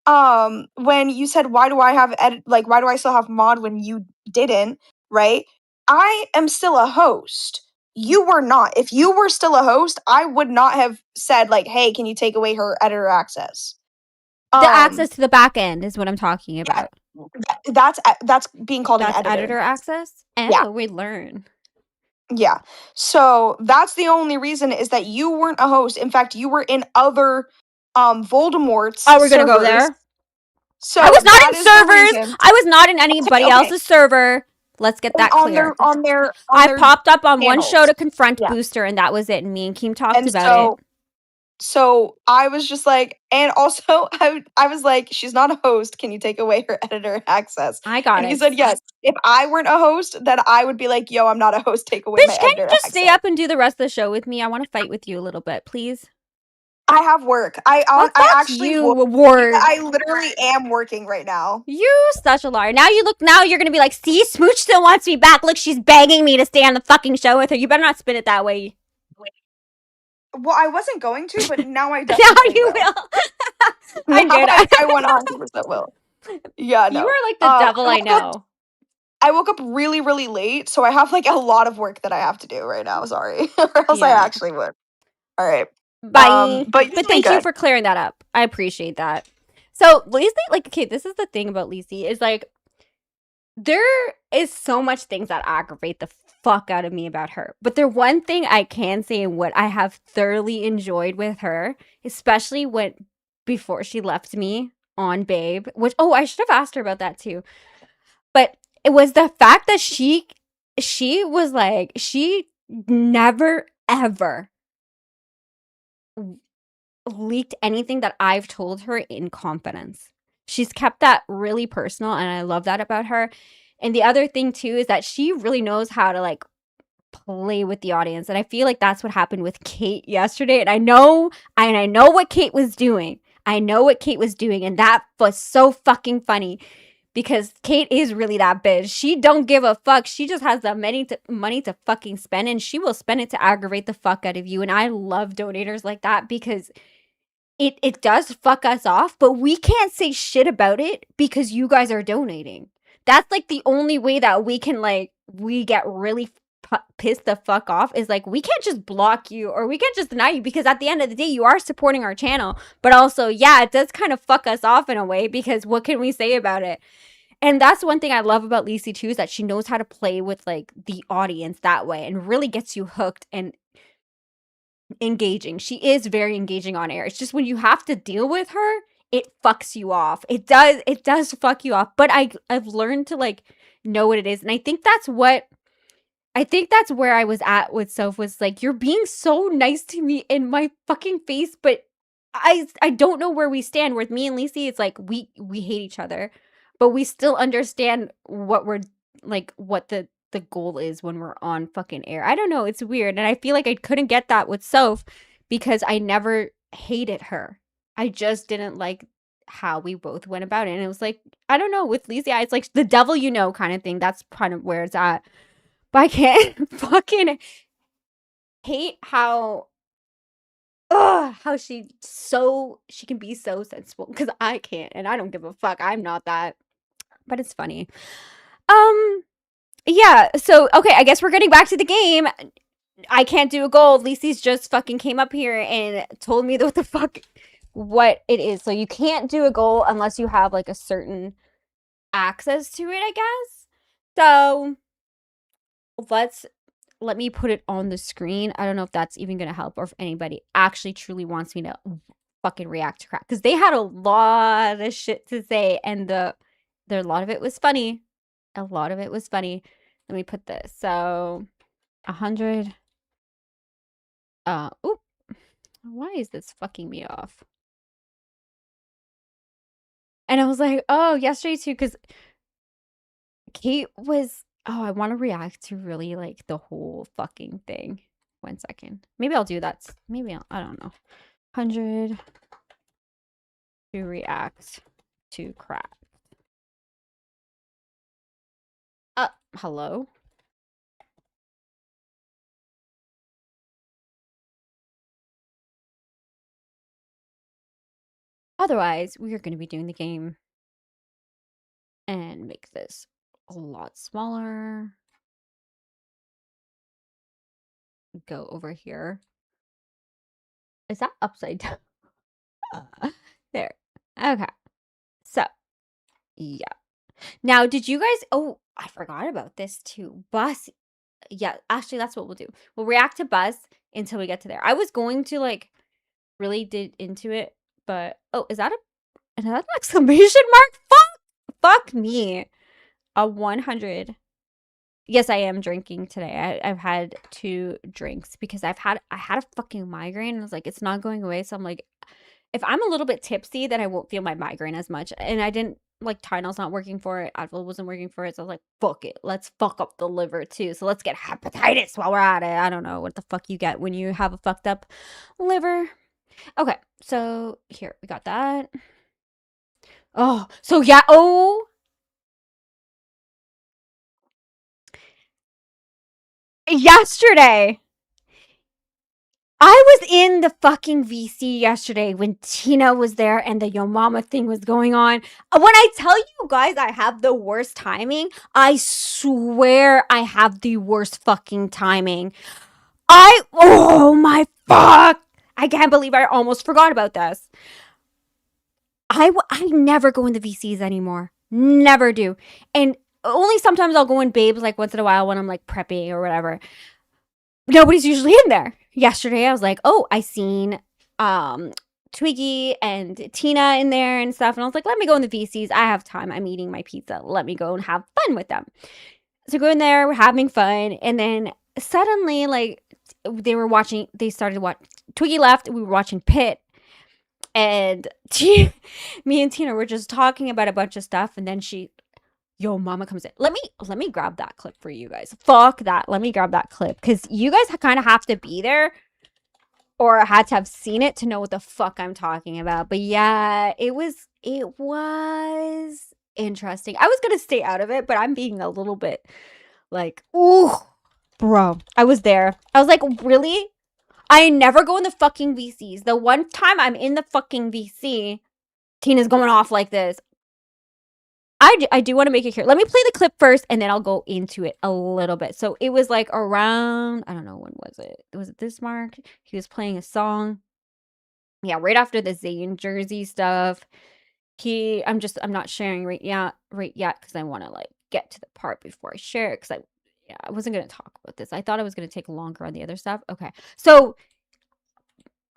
when you said why do I have why do I still have mod when you didn't, right? I am still a host. You were not. If you were still a host, I would not have said like, "Hey, can you take away her editor access?" The access to the back end is what I'm talking about. That's being called That's an editor. editor access? Yeah. Oh, we learn. Yeah. So that's the only reason is that you weren't a host. In fact, you were in other Voldemort's Oh, we're gonna go servers. there? So I was not that in is the servers. reason. I was not in anybody Okay. else's server. Let's get that on clear. their I popped up on one show channels. to confront Yeah. Booster, and that was it. And me and Keem talked And about it. so I was just like, and also I was like, she's not a host. Can you take away her editor access? I got And it. he said yes. If I weren't a host, then I would be like, yo, I'm not a host. Take away my Bitch, can editor you just access. stay up and do the rest of the show with me? I want to fight with you a little bit, please. I have work. I actually you, work. Ward. I literally am working right now. You such a liar. Now you're gonna be like, see, Smooch still wants me back. Look, she's begging me to stay on the fucking show with her. You better not spin it that way. Well, I wasn't going to, but now I Now definitely you will. I Now did. I 100% will. Yeah, no. You are like the devil I know. I woke up really, really late, so I have like a lot of work that I have to do right now. Sorry, or else I Yeah. actually would. All right. Bye. But Thank you for clearing that up. I appreciate that. So Lacey, like, okay, this is the thing about Lacey is like, there is so much things that aggravate the fuck out of me about her. But the one thing I can say and what I have thoroughly enjoyed with her, especially before she left me on Babe, which I should have asked her about that too. But it was the fact that she was like, she never ever leaked anything that I've told her in confidence. She's kept that really personal, and I love that about her. And the other thing too is that she really knows how to like play with the audience, and I feel like that's what happened with Kate yesterday. And I know what Kate was doing. And that was so fucking funny because Kate is really that bitch. She don't give a fuck. She just has the money to fucking spend, and she will spend it to aggravate the fuck out of you. And I love donators like that because it does fuck us off, but we can't say shit about it because you guys are donating. That's like the only way that we can we get really pissed the fuck off is like, we can't just block you or we can't just deny you because at the end of the day, you are supporting our channel. But also, yeah, it does kind of fuck us off in a way because what can we say about it? And that's one thing I love about Lacey too, is that she knows how to play with like the audience that way and really gets you hooked and engaging. She is very engaging on air. It's just when you have to deal with her, it fucks you off. It does fuck you off. But I've learned to like know what it is. And I think that's where I was at with Soph was like, you're being so nice to me in my fucking face, but I don't know where we stand. With me and Lacey, it's like we hate each other, but we still understand what we're like, what the goal is when we're on fucking air. I don't know. It's weird. And I feel like I couldn't get that with Soph because I never hated her. I just didn't like how we both went about it. And it was like, I don't know, with Lacey, it's like the devil you know kind of thing. That's kind of where it's at. But I can't fucking hate how she can be so sensible because I can't and I don't give a fuck. I'm not that. But it's funny. Yeah, so okay, I guess we're getting back to the game. I can't do a goal. Lacey's just fucking came up here and told me what it is. So you can't do a goal unless you have like a certain access to it, I guess. So let me put it on the screen. I don't know if that's even gonna help or if anybody actually truly wants me to fucking react to crap because they had a lot of shit to say and a lot of it was funny. Let me put this. So 100. Oop. Why is this fucking me off? And I was like, oh, yesterday too, because Kate was, I want to react to really like the whole fucking thing. 1 second. Maybe I'll do that. Maybe I don't know. 100 to react to crack. Hello? Otherwise, we are going to be doing the game and make this a lot smaller. Go over here. Is that upside down? There. Okay. So, yeah. Now, did you guys... Oh, I forgot about this too. Bus. Yeah, actually, that's what we'll do. We'll react to Buzz until we get to there. I was going to, like, really dig into it, but... Oh, is that an exclamation mark? Fuck me. A 100. Yes, I am drinking today. I've had 2 drinks because I had a fucking migraine. And I was like, it's not going away. So I'm like, if I'm a little bit tipsy, then I won't feel my migraine as much. And I didn't, like, Tylenol's not working for it. Advil wasn't working for it. So I was like, fuck it. Let's fuck up the liver too. So let's get hepatitis while we're at it. I don't know what the fuck you get when you have a fucked up liver. Okay, so here, we got that. Oh, so yeah, oh. Yesterday. I was in the fucking VC yesterday when Tina was there and the Yo Mama thing was going on. When I tell you guys I have the worst timing, I swear I have the worst fucking timing. Oh my fuck. I can't believe I almost forgot about this. I never go in the VCs anymore. Never do. And only sometimes I'll go in Babes, like once in a while when I'm like prepping or whatever. Nobody's usually in there. Yesterday I was like, oh, I seen Twiggy and Tina in there and stuff, and I was like, let me go in the VCs. I have time. I'm eating my pizza. Let me go and have fun with them. So go in there, we're having fun, and then suddenly, like, they started watching. Twiggy left. We were watching Pit, and me and Tina were just talking about a bunch of stuff, and then Yo Mama comes in. Let me grab that clip for you guys. Fuck that. Let me grab that clip because you guys kind of have to be there or had to have seen it to know what the fuck I'm talking about. But yeah, it was interesting. I was gonna stay out of it, but I'm being a little bit like, ooh, bro. I was there. I was like, really? I never go in the fucking VCs. The one time I'm in the fucking VC, Tina's going off like this. I do want to make it here. Let me play the clip first, and then I'll go into it a little bit. So it was like around, I don't know, when was it? Was it this mark? He was playing a song. Yeah, right after the Zayn jersey stuff. I'm not sharing right yet because I want to like get to the part before I share it because I wasn't going to talk about this. I thought I was going to take longer on the other stuff. Okay. So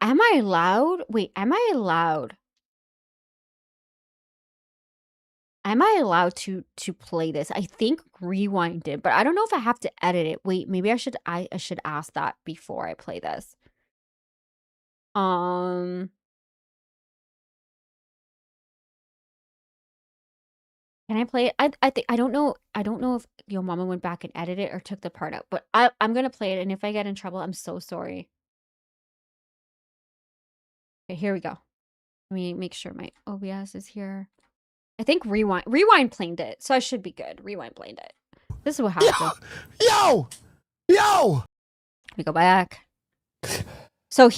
am I allowed? Wait, am I allowed? Am I allowed to play this? I think Rewind did, but I don't know if I have to edit it. Wait, maybe I should ask that before I play this. Can I play it? I think I don't know if Yo Mama went back and edited it or took the part out, but I'm gonna play it, and if I get in trouble, I'm so sorry. Okay, here we go. Let me make sure my OBS is here. I think Rewind played it, so I should be good. Rewind played it. This is what happened. Yo! Let me go back. So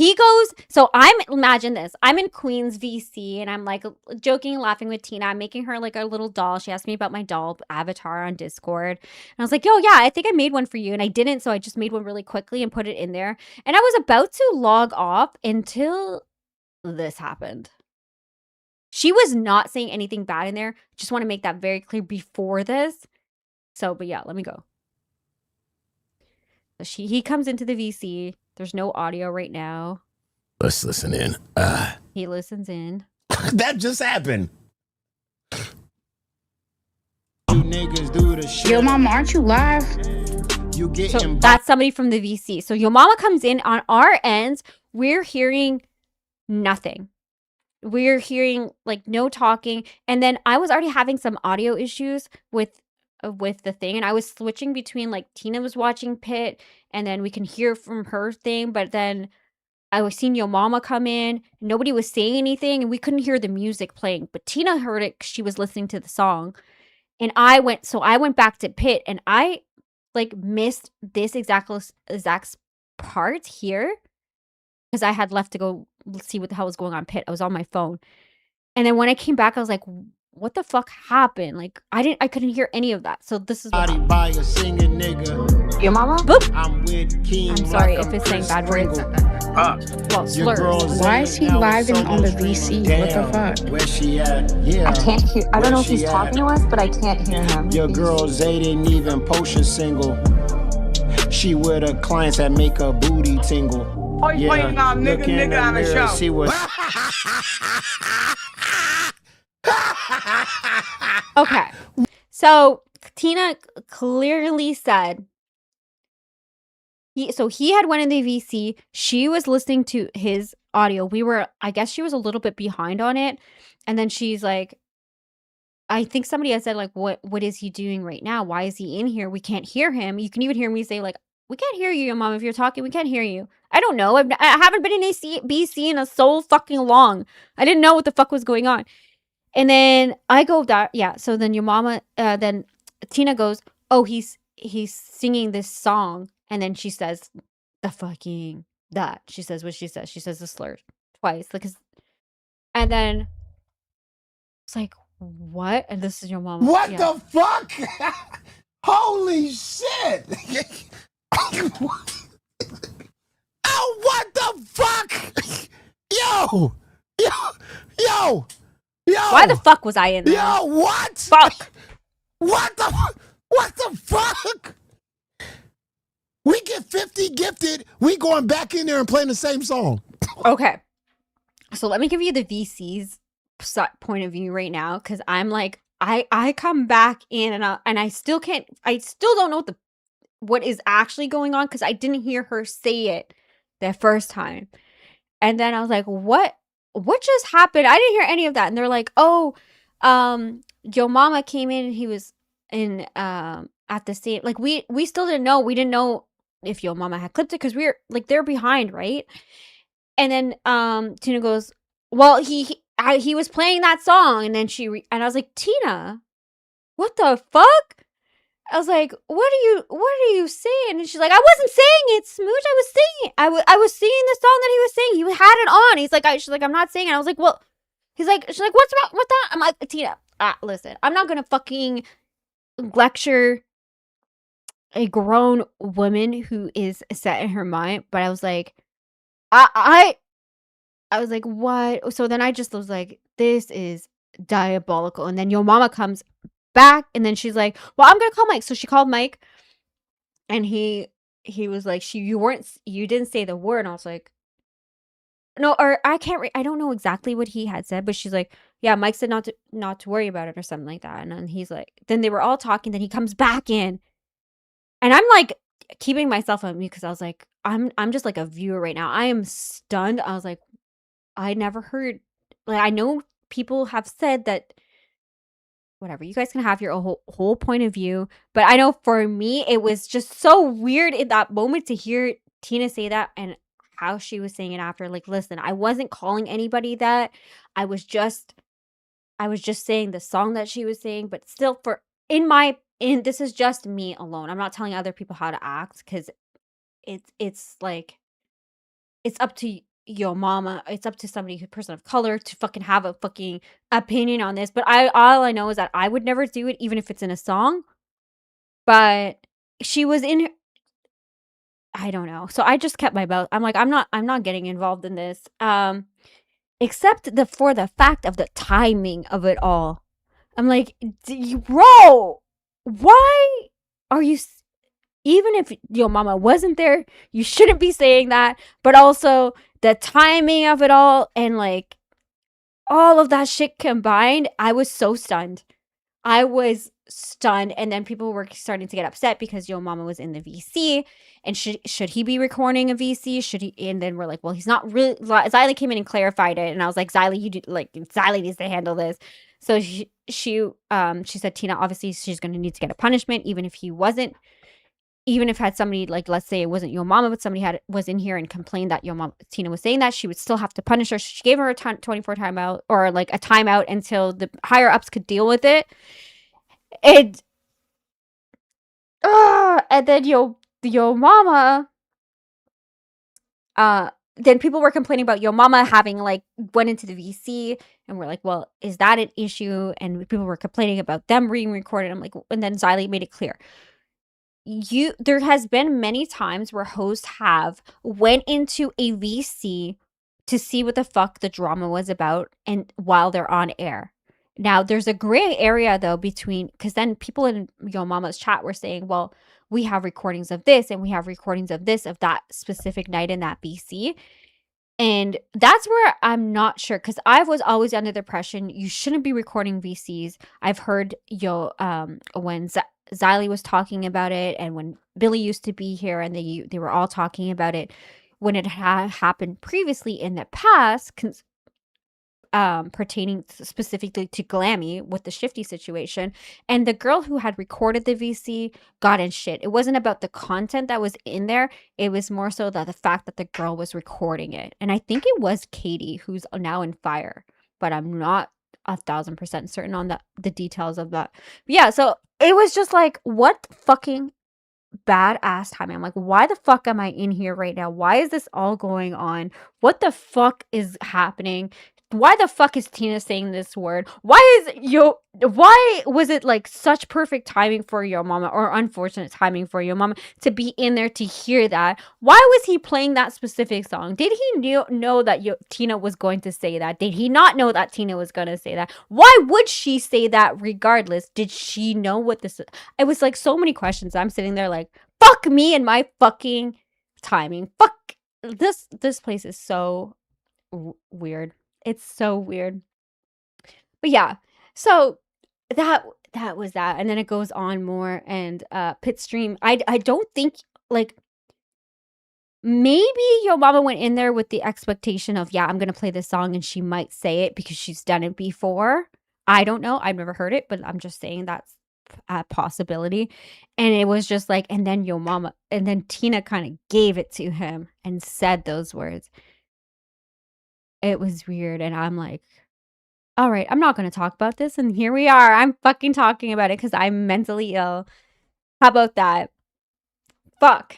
imagine this. I'm in Queen's VC, and I'm like joking and laughing with Tina. I'm making her like a little doll. She asked me about my doll avatar on Discord. And I was like, yo, yeah, I think I made one for you. And I didn't, so I just made one really quickly and put it in there. And I was about to log off until this happened. She was not saying anything bad in there. Just want to make that very clear before this. So, but yeah, let me go. So he comes into the VC. There's no audio right now. Let's listen in. He listens in. That just happened. Yo, Mama, aren't you live? So that's somebody from the VC. So Yo Mama comes in. On our ends, we're hearing nothing. We're hearing like no talking. And then I was already having some audio issues with with the thing, and I was switching between like Tina was watching Pit, and then we can hear from her thing, but then I was seeing your mama come in. Nobody was saying anything, and we couldn't hear the music playing. But Tina heard it 'cause she was listening to the song, and I went back to Pit, and I like missed this exact part here because I had left to go see what the hell was going on Pit. I was on my phone, and then when I came back, I was like, "What the fuck happened?" Like I couldn't hear any of that. So this is what happened. By a singing nigga. Your mama? Boop. I'm with King. I'm sorry if it's saying bad words. Well, slurs. Why is he vibing on the VC? What the fuck? Where she at? Yeah. I can't hear. I don't know if he's talking to us, but I can't hear him. Your girl Zay didn't even post a single. She with her clients that make her booty tingle. Oh, you playing nigga on the show. See what? Okay. So Tina clearly said he had went in the VC. She was listening to his audio. I guess she was a little bit behind on it. And then she's like, I think somebody had said like, what is he doing right now? Why is he in here? We can't hear him. You can even hear me say like, we can't hear you, Mom. If you're talking, we can't hear you. I don't know. I haven't been in BC in a so fucking long. I didn't know what the fuck was going on. And then I go that, yeah. So then your mama, then Tina goes, oh, he's singing this song. And then she says the fucking that. She says what she says. She says the slur twice. And then it's like, what? And this is your mama. What yeah. the fuck? Holy shit! Oh, what the fuck? Yo! Why the fuck was I in there? Yo, what? Fuck. What the fuck? We get 50 gifted. We going back in there and playing the same song. Okay. So let me give you the VC's point of view right now, because I'm like, I come back in and I still don't know what is actually going on, because I didn't hear her say it the first time. And then I was like, what just happened? I didn't hear any of that. And they're like, oh, your mama came in and he was in at the same, like we still didn't know. We didn't know if your mama had clipped it, because we were like, they're behind, right? And then Tina goes, well, he was playing that song, and then and I was like, Tina, what the fuck? I was like, what are you saying? And she's like, I wasn't saying it, Smooch. I was singing. I was singing the song that he was singing. He had it on. He's like, she's like, I'm not singing. I was like, well, she's like, what's wrong with that? I'm like, Tina, listen, I'm not gonna fucking lecture a grown woman who is set in her mind. But I was like, I was like, what? So then I just was like, this is diabolical. And then your mama comes back, and then she's like, well, I'm gonna call Mike. So she called Mike, and he was like, you didn't say the word. And I was like, no, or I don't know exactly what he had said, but she's like, yeah, Mike said not to worry about it or something like that. And then he's like, then they were all talking, then he comes back in, and I'm like keeping myself on mute because I was like, I'm just like a viewer right now. I am stunned. I was like, I never heard, like, I know people have said that, whatever, you guys can have your whole point of view, but I know for me, it was just so weird in that moment to hear Tina say that and how she was saying it after. Like, listen, I wasn't calling anybody that. I was just saying the song that she was saying, but still, this is just me alone. I'm not telling other people how to act, because it's like, it's up to your mama, it's up to somebody who's a person of color to fucking have a fucking opinion on this. But all I know is that I would never do it, even if it's in a song. But she was in, I don't know. So I just kept my mouth. I'm like, I'm not getting involved in this. Except for the fact of the timing of it all. I'm like, bro, why are you? Even if your mama wasn't there, you shouldn't be saying that. But also the timing of it all, and like all of that shit combined, I was so stunned. I was stunned, and then people were starting to get upset because Yo Mama was in the VC, and should he be recording a VC? Should he? And then we're like, well, he's not really. Xylee came in and clarified it, and I was like, Xylee, Xylee needs to handle this. So she said, Tina, obviously she's going to need to get a punishment, even if he wasn't. Even if had somebody, like, let's say it wasn't Yo Mama, but somebody was in here and complained that Tina was saying that, she would still have to punish her. She gave her a 24 timeout, or like a timeout until the higher ups could deal with it. And then Yo Mama, then people were complaining about Yo Mama having like went into the VC, and we're like, well, is that an issue? And people were complaining about them being recorded. I'm like, and then Xylee made it clear. There has been many times where hosts have went into a VC to see what the fuck the drama was about, and while they're on air. Now, there's a gray area though between, because then people in Yo Mama's chat were saying, well, we have recordings of this and we have recordings of this, of that specific night in that VC. And that's where I'm not sure, because I was always under the impression you shouldn't be recording VCs. I've heard when Xylee was talking about it, and when Billy used to be here, and they were all talking about it when it had happened previously in the past, pertaining specifically to Glammy with the Shifty situation. And the girl who had recorded the VC got in shit. It wasn't about the content that was in there. It was more so that the fact that the girl was recording it. And I think it was Katie, who's now in fire, but I'm not 1,000% certain on the details of that. But yeah, so it was just like, what fucking badass timing. I'm like, why the fuck am I in here right now? Why is this all going on? What the fuck is happening? Why the fuck is Tina saying this word? Why was it like such perfect timing for Yo Mama, or unfortunate timing for Yo Mama, to be in there to hear that? Why was he playing that specific song? Did he know that Tina was going to say that? Did he not know that Tina was going to say that? Why would she say that regardless? Did she know what this? It was like so many questions. I'm sitting there like, fuck me and my fucking timing. Fuck this place is so weird. It's so weird. But yeah, so that was that. And then it goes on more, and Pitstream, I don't think, like, maybe Yo Mama went in there with the expectation of, yeah, I'm gonna play this song and she might say it because she's done it before. I don't know. I've never heard it, but I'm just saying that's a possibility. And it was just like, and then Yo Mama, and then Tina kind of gave it to him and said those words. It was weird, and I'm like, all right, I'm not going to talk about this, and here we are. I'm fucking talking about it because I'm mentally ill. How about that? Fuck.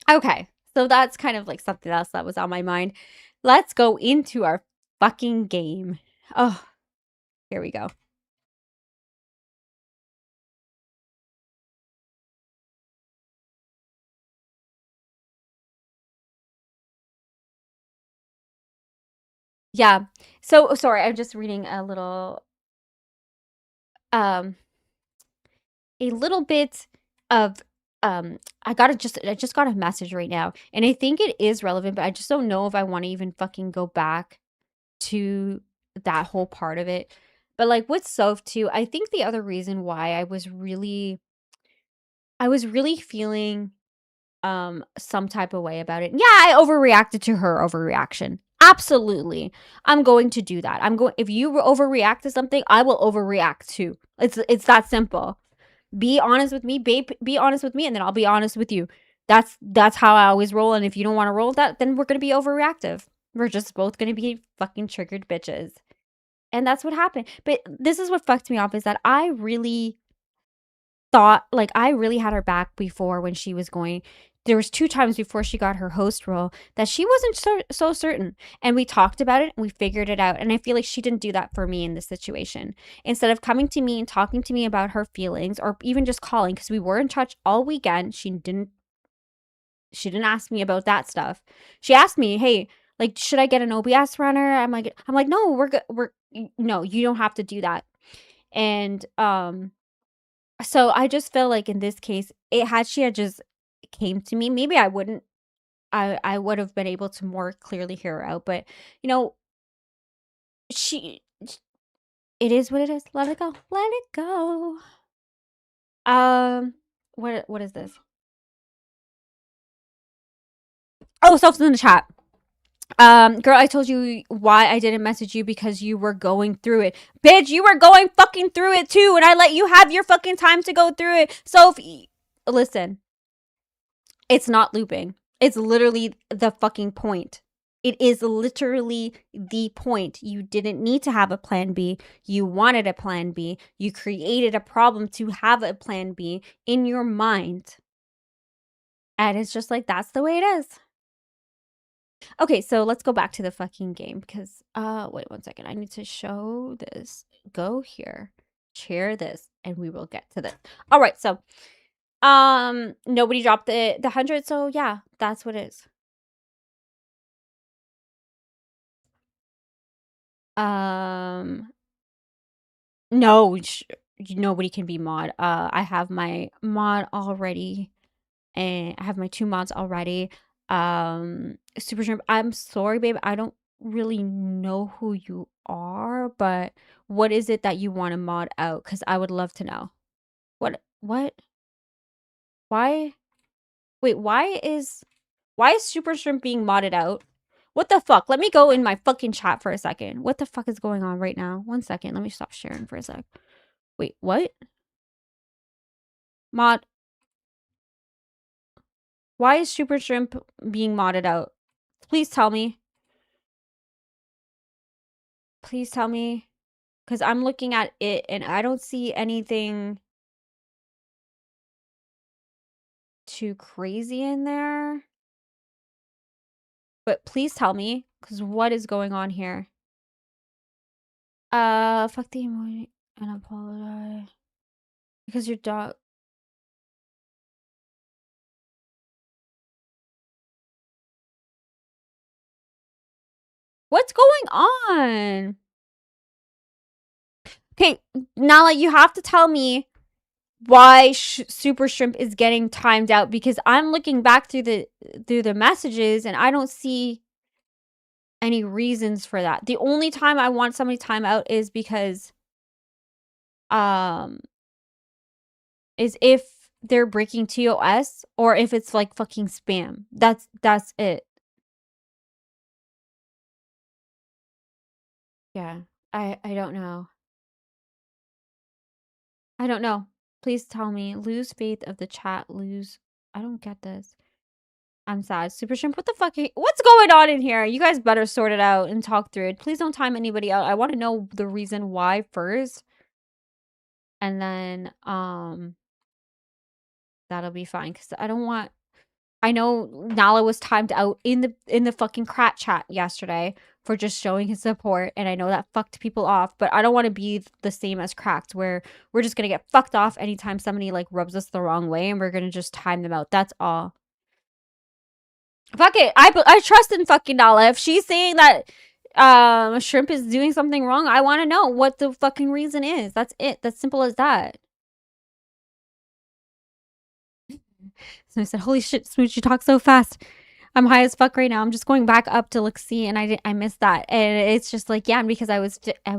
Okay, so that's kind of like something else that was on my mind. Let's go into our fucking game. Oh, here we go. Yeah. So sorry, I'm just reading a little bit of I just got a message right now, and I think it is relevant, but I just don't know if I want to even fucking go back to that whole part of it. But like with Soph too, I think the other reason why I was really feeling some type of way about it. Yeah, I overreacted to her overreaction. Absolutely. I'm going to do that. If you overreact to something, I will overreact too. It's that simple. Be honest with me, babe. Be honest with me, and then I'll be honest with you. That's how I always roll. And if you don't want to roll that, then we're gonna be overreactive. We're just both gonna be fucking triggered bitches. And that's what happened. But this is what fucked me up, is that I really thought, like, I really had her back before when she was going. There was 2 times before she got her host role that she wasn't so certain. And we talked about it and we figured it out. And I feel like she didn't do that for me in this situation. Instead of coming to me and talking to me about her feelings, or even just calling, because we were in touch all weekend, she didn't ask me about that stuff. She asked me, hey, like, should I get an OBS runner? I'm like, no, we're good. No, you don't have to do that. And so I just feel like in this case, she had just came to me, maybe I would have been able to more clearly hear her out. But she It is what it is. Let it go. Let it go. What is this? Oh, Soph's in the chat. Girl, I told you why I didn't message you because you were going through it. Bitch, you were going fucking through it too, and I let you have your fucking time to go through it. Soph, listen. It's not looping. It's literally the fucking point. It is literally the point. You didn't need to have a plan B. You wanted a plan B. You created a problem to have a plan B in your mind. And it's just like, that's the way it is. Okay, so let's go back to the fucking game because, wait 1 second. I need to show this. Go here. Share this, and we will get to this. All right, so, nobody dropped the 100, so yeah, that's what it is. No, nobody can be mod. I have my mod already, and I have my 2 mods already. Super Shrimp, I'm sorry, babe. I don't really know who you are, but what is it that you want to mod out? Because I would love to know. What? Why? Wait, why is Super Shrimp being modded out? What the fuck? Let me go in my fucking chat for a second. What the fuck is going on right now? 1 second. Let me stop sharing for a sec. Wait, what? Mod. Why is Super Shrimp being modded out? Please tell me. Please tell me. Because I'm looking at it and I don't see anything too crazy in there. But please tell me. Because what is going on here? Fuck the emoji and apologize. Because your dog... What's going on? Okay, Nala, you have to tell me why Super Shrimp is getting timed out, because I'm looking back through the messages and I don't see any reasons for that. The only time I want somebody time out is because is if they're breaking TOS or if it's like fucking spam. That's it. Yeah. I don't know. I don't know. Please tell me. Lose faith of the chat. Lose. I don't get this. I'm sad. Super Shrimp, what the fuck? What's going on in here? You guys better sort it out and talk through it. Please don't time anybody out. I want to know the reason why first. And then, that'll be fine. Because I don't want... I know Nala was timed out in the fucking crat chat yesterday for just showing his support. And I know that fucked people off. But I don't want to be the same as Cracked, where we're just going to get fucked off anytime somebody, like, rubs us the wrong way. And we're going to just time them out. That's all. Fuck it. I trust in fucking Nala. If she's saying that Shrimp is doing something wrong, I want to know what the fucking reason is. That's it. That's simple as that. So I said, holy shit, Smooch, you talk so fast. I'm high as fuck right now. I'm just going back up to look see, and I missed that. And it's just like, yeah, because I was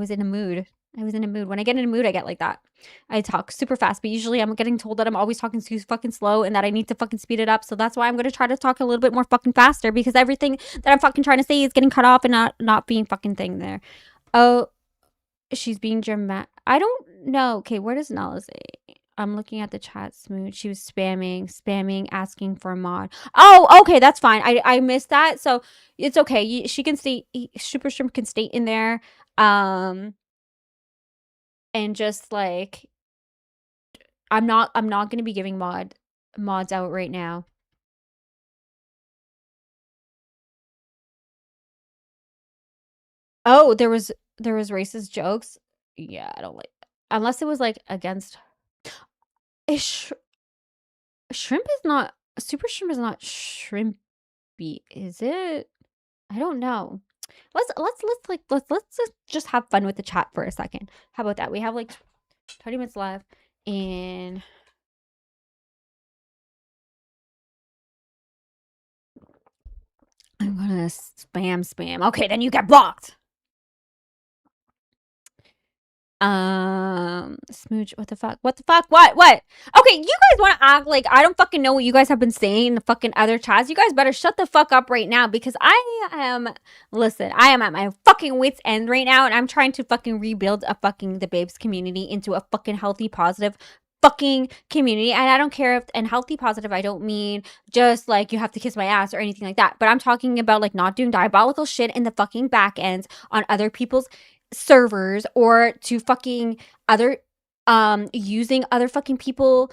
in a mood. I was in a mood. When I get in a mood, I get like that. I talk super fast, but usually I'm getting told that I'm always talking too fucking slow and that I need to fucking speed it up. So that's why I'm going to try to talk a little bit more fucking faster, because everything that I'm fucking trying to say is getting cut off and not being fucking thing there. Oh, she's being dramatic. I don't know. Okay, where does Nala say? I'm looking at the chat, Smooch. She was spamming, asking for a mod. Oh, okay, that's fine. I missed that, so it's okay. She can stay. Super Shrimp can stay in there, and just like, I'm not gonna be giving mods out right now. Oh, there was racist jokes. Yeah, I don't like that. Unless it was like against. Shrimp is not... Super Shrimp is not shrimpy, is it? I don't know. Let's just have fun with the chat for a second. How about that? We have like 20 minutes left, and I'm gonna spam. Okay, then you get blocked. Smooch, what the fuck? What? Okay, you guys want to act like I don't fucking know what you guys have been saying in the fucking other chats. You guys better shut the fuck up right now because I am at my fucking wit's end right now and I'm trying to fucking rebuild the babes community into a fucking healthy, positive fucking community. And I don't care if, and healthy, positive, I don't mean just like you have to kiss my ass or anything like that. But I'm talking about like not doing diabolical shit in the fucking back ends on other people's servers or to fucking other using other fucking people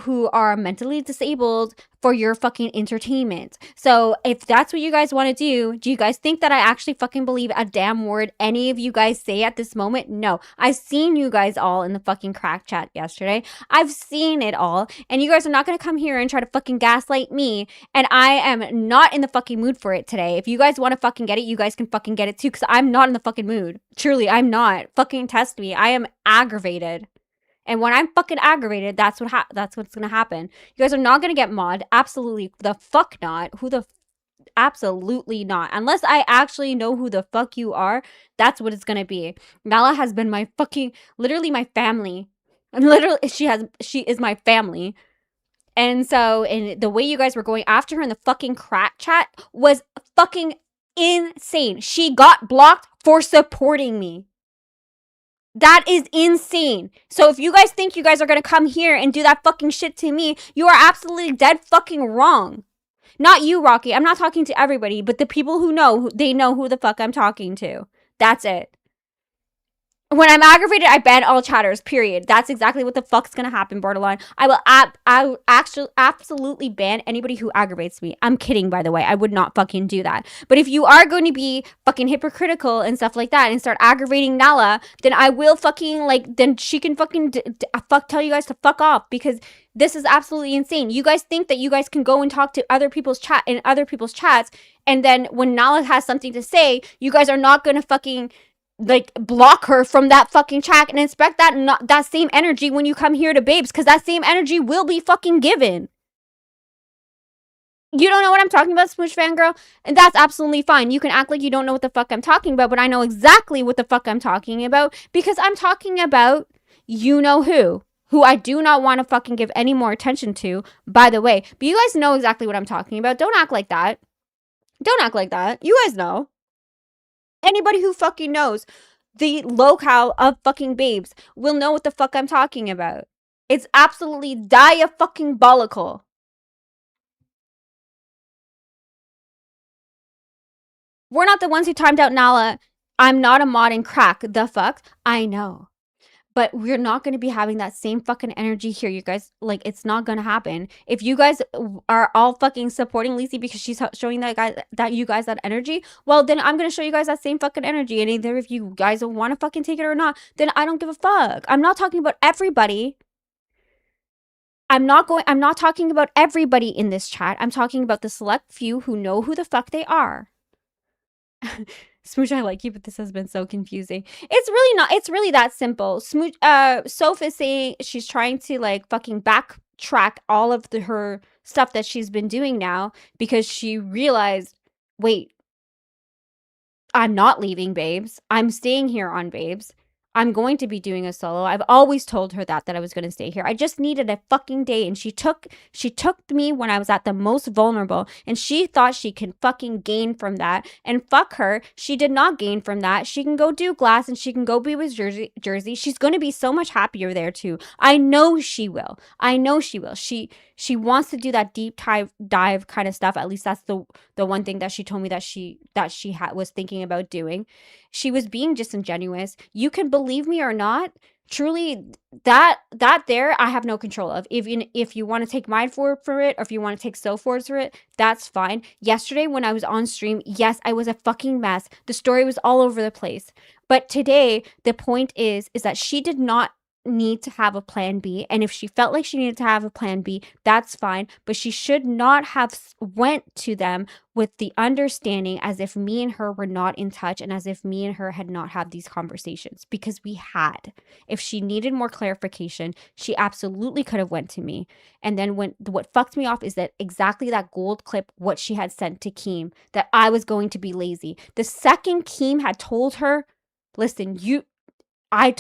who are mentally disabled for your fucking entertainment. So if that's what you guys want to do you guys think that I actually fucking believe a damn word any of you guys say at this moment? No. I've seen you guys all in the fucking crack chat yesterday. I've seen it all. And you guys are not going to come here and try to fucking gaslight me. And I am not in the fucking mood for it today. If you guys want to fucking get it, you guys can fucking get it too. Because I'm not in the fucking mood. Truly, I'm not. Fucking test me. I am aggravated. And when I'm fucking aggravated, that's what's gonna happen. You guys are not gonna get mod. Absolutely the fuck not. Absolutely not. Unless I actually know who the fuck you are, that's what it's gonna be. Nala has been my fucking, literally my family. And literally, she is my family. And so, and the way you guys were going after her in the fucking crack chat was fucking insane. She got blocked for supporting me. That is insane. So if you guys think you guys are going to come here and do that fucking shit to me, you are absolutely dead fucking wrong. Not you, Rocky. I'm not talking to everybody, but the people who know, they know who the fuck I'm talking to. That's it. When I'm aggravated, I ban all chatters, period. That's exactly what the fuck's gonna happen, Borderline. I will actually absolutely ban anybody who aggravates me. I'm kidding, by the way. I would not fucking do that. But if you are going to be fucking hypocritical and stuff like that and start aggravating Nala, then I will fucking, like, then she can fucking tell you guys to fuck off because this is absolutely insane. You guys think that you guys can go and talk to other people's chats, and then when Nala has something to say, you guys are not gonna fucking like block her from that fucking chat and expect that same energy when you come here to babes, because that same energy will be fucking given. You don't know what I'm talking about, Smooch Fangirl? And that's absolutely fine. You can act like you don't know what the fuck I'm talking about, but I know exactly what the fuck I'm talking about because I'm talking about you know who I do not want to fucking give any more attention to, by the way. But you guys know exactly what I'm talking about. Don't act like that. Don't act like that. You guys know. Anybody who fucking knows the Lolcow of fucking babes will know what the fuck I'm talking about. It's absolutely diabolical. We're not the ones who timed out Nala. I'm not a mod in crack. The fuck? I know. But we're not going to be having that same fucking energy here, you guys. Like, it's not going to happen. If you guys are all fucking supporting Lacey because she's showing you guys that energy, well, then I'm going to show you guys that same fucking energy. And either if you guys want to fucking take it or not, then I don't give a fuck. I'm not talking about everybody. I'm not talking about everybody in this chat. I'm talking about the select few who know who the fuck they are. Smooch, I like you, but this has been so confusing. It's really not. It's really that simple. Smooch, Soph is saying she's trying to like fucking backtrack all of her stuff that she's been doing now because she realized, wait, I'm not leaving Babes. I'm staying here on Babes. I'm going to be doing a solo. I've always told her that I was going to stay here. I just needed a fucking day, and she took me when I was at the most vulnerable, and she thought she can fucking gain from that. And fuck her. She did not gain from that. She can go do Glass, and she can go be with Jersey. She's going to be so much happier there too. I know she will. I know she will. She wants to do that deep dive kind of stuff. At least that's the one thing that she told me that she was thinking about doing. She was being disingenuous. You can believe me or not. Truly, that there, I have no control of. If you want to take my word for it, or if you want to take Soph's word for it, that's fine. Yesterday when I was on stream, yes, I was a fucking mess. The story was all over the place. But today, the point is that she did not need to have a plan B, and if she felt like she needed to have a plan B, that's fine, but she should not have went to them with the understanding as if me and her were not in touch and as if me and her had not had these conversations, because we had. If she needed more clarification, she absolutely could have went to me. And then what fucked me off is that exactly that gold clip, what she had sent to Keem, that I was going to be lazy. The second Keem had told her, listen, I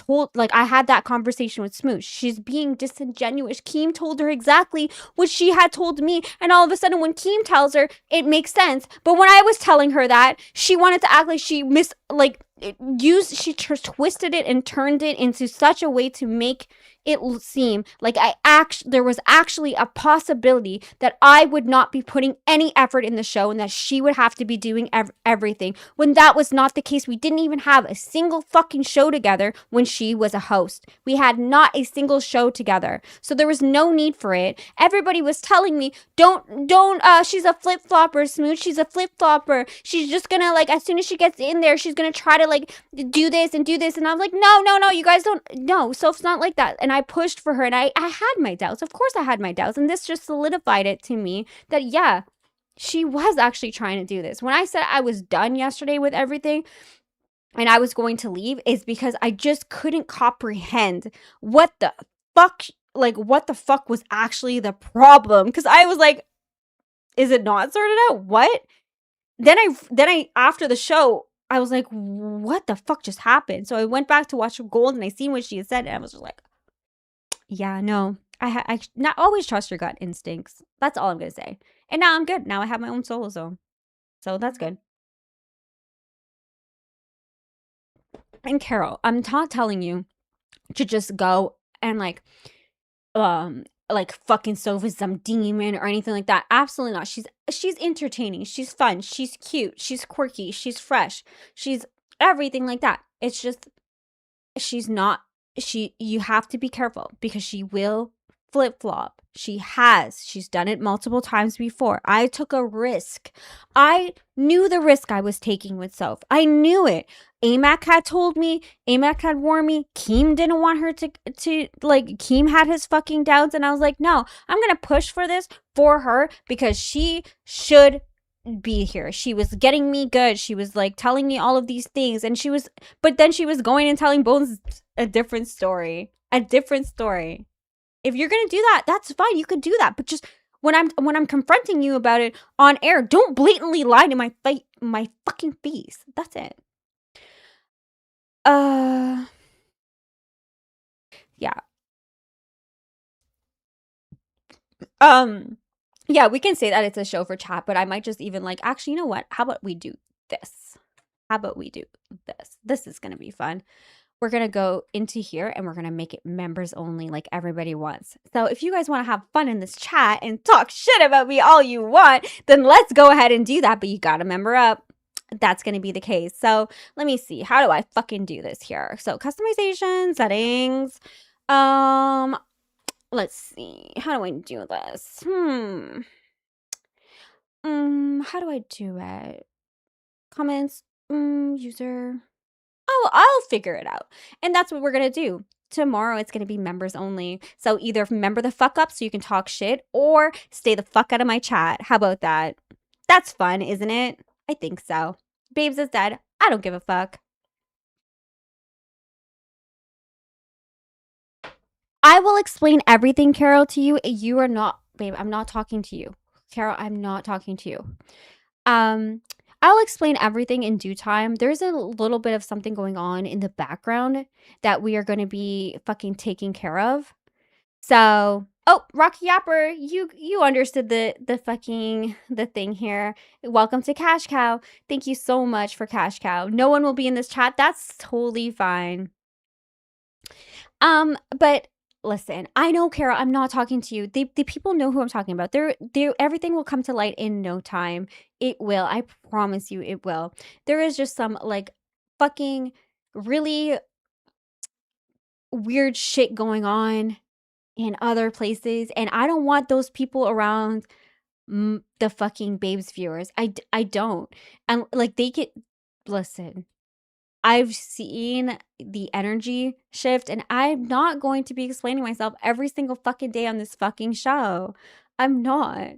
had that conversation with Smooch. She's being disingenuous. Keem told her exactly what she had told me. And all of a sudden, when Keem tells her, it makes sense. But when I was telling her that, she wanted to act like she twisted it and turned it into such a way to make it seem like there was actually a possibility that I would not be putting any effort in the show and that she would have to be doing everything, when that was not the case. We didn't even have a single fucking show together when she was a host. We had not a single show together. So there was no need for it. Everybody was telling me, she's a flip-flopper, Smooch. She's a flip-flopper. She's just gonna, as soon as she gets in there, she's gonna try to, do this and do this. And I'm like, no, you guys don't, no, Soph's not like that. And I pushed for her, and I had my doubts. Of course I had my doubts. And this just solidified it to me that, yeah, she was actually trying to do this. When I said I was done yesterday with everything and I was going to leave, is because I just couldn't comprehend what the fuck was actually the problem. Because I was like, is it not sorted out? What? Then I after the show, I was like, what the fuck just happened? So I went back to watch Gold, and I seen what she had said, and I was just like, yeah, no, I not always trust your gut instincts. That's all I'm gonna say. And now I'm good. Now I have my own solo zone, so that's good. And Carol, I'm not telling you to just go and fucking Soph is some demon or anything like that. Absolutely not. She's entertaining. She's fun. She's cute. She's quirky. She's fresh. She's everything like that. It's just you have to be careful because she will flip-flop. She's done it multiple times before. I took a risk. I knew the risk I was taking with Soph. I knew it. Amac had told me, Amac had warned me, Keem didn't want her to Keem had his fucking doubts, and I was like, no, I'm gonna push for this for her because she should be here. She was getting me good. She was telling me all of these things, and but then she was going and telling Bones a different story. If you're gonna do that, that's fine. You could do that, but just when I'm confronting you about it on air, don't blatantly lie to my fucking face. That's it. Yeah. Yeah, we can say that it's a show for chat, but I might just even actually, you know what? How about we do this? This is gonna be fun. We're gonna go into here and we're gonna make it members only like everybody wants. So if you guys want to have fun in this chat and talk shit about me all you want, then let's go ahead and do that, but you gotta member up. That's gonna be the case. So let me see. How do I fucking do this here? So customization, settings. Let's see. How do I do this? How do I do it? Comments, user. I'll figure it out. And that's what we're gonna do. Tomorrow it's gonna be members only. So either member the fuck up so you can talk shit, or stay the fuck out of my chat. How about that? That's fun, isn't it? I think so. Babes is dead. I don't give a fuck. I will explain everything, Carol, to you. You are not, babe, I'm not talking to you. Carol, I'm not talking to you. I'll explain everything in due time. There's a little bit of something going on in the background that we are going to be fucking taking care of. So, oh, Rocky Yapper, you understood the thing here. Welcome to Cash Cow. Thank you so much for Cash Cow. No one will be in this chat. That's totally fine. But listen, I know, Carol, I'm not talking to you. The people know who I'm talking about. Everything will come to light in no time. It will. I promise you it will. There is just some fucking really weird shit going on in other places, and I don't want those people around the fucking Babes viewers. I don't. And they get, listen, I've seen the energy shift, and I'm not going to be explaining myself every single fucking day on this fucking show. I'm not.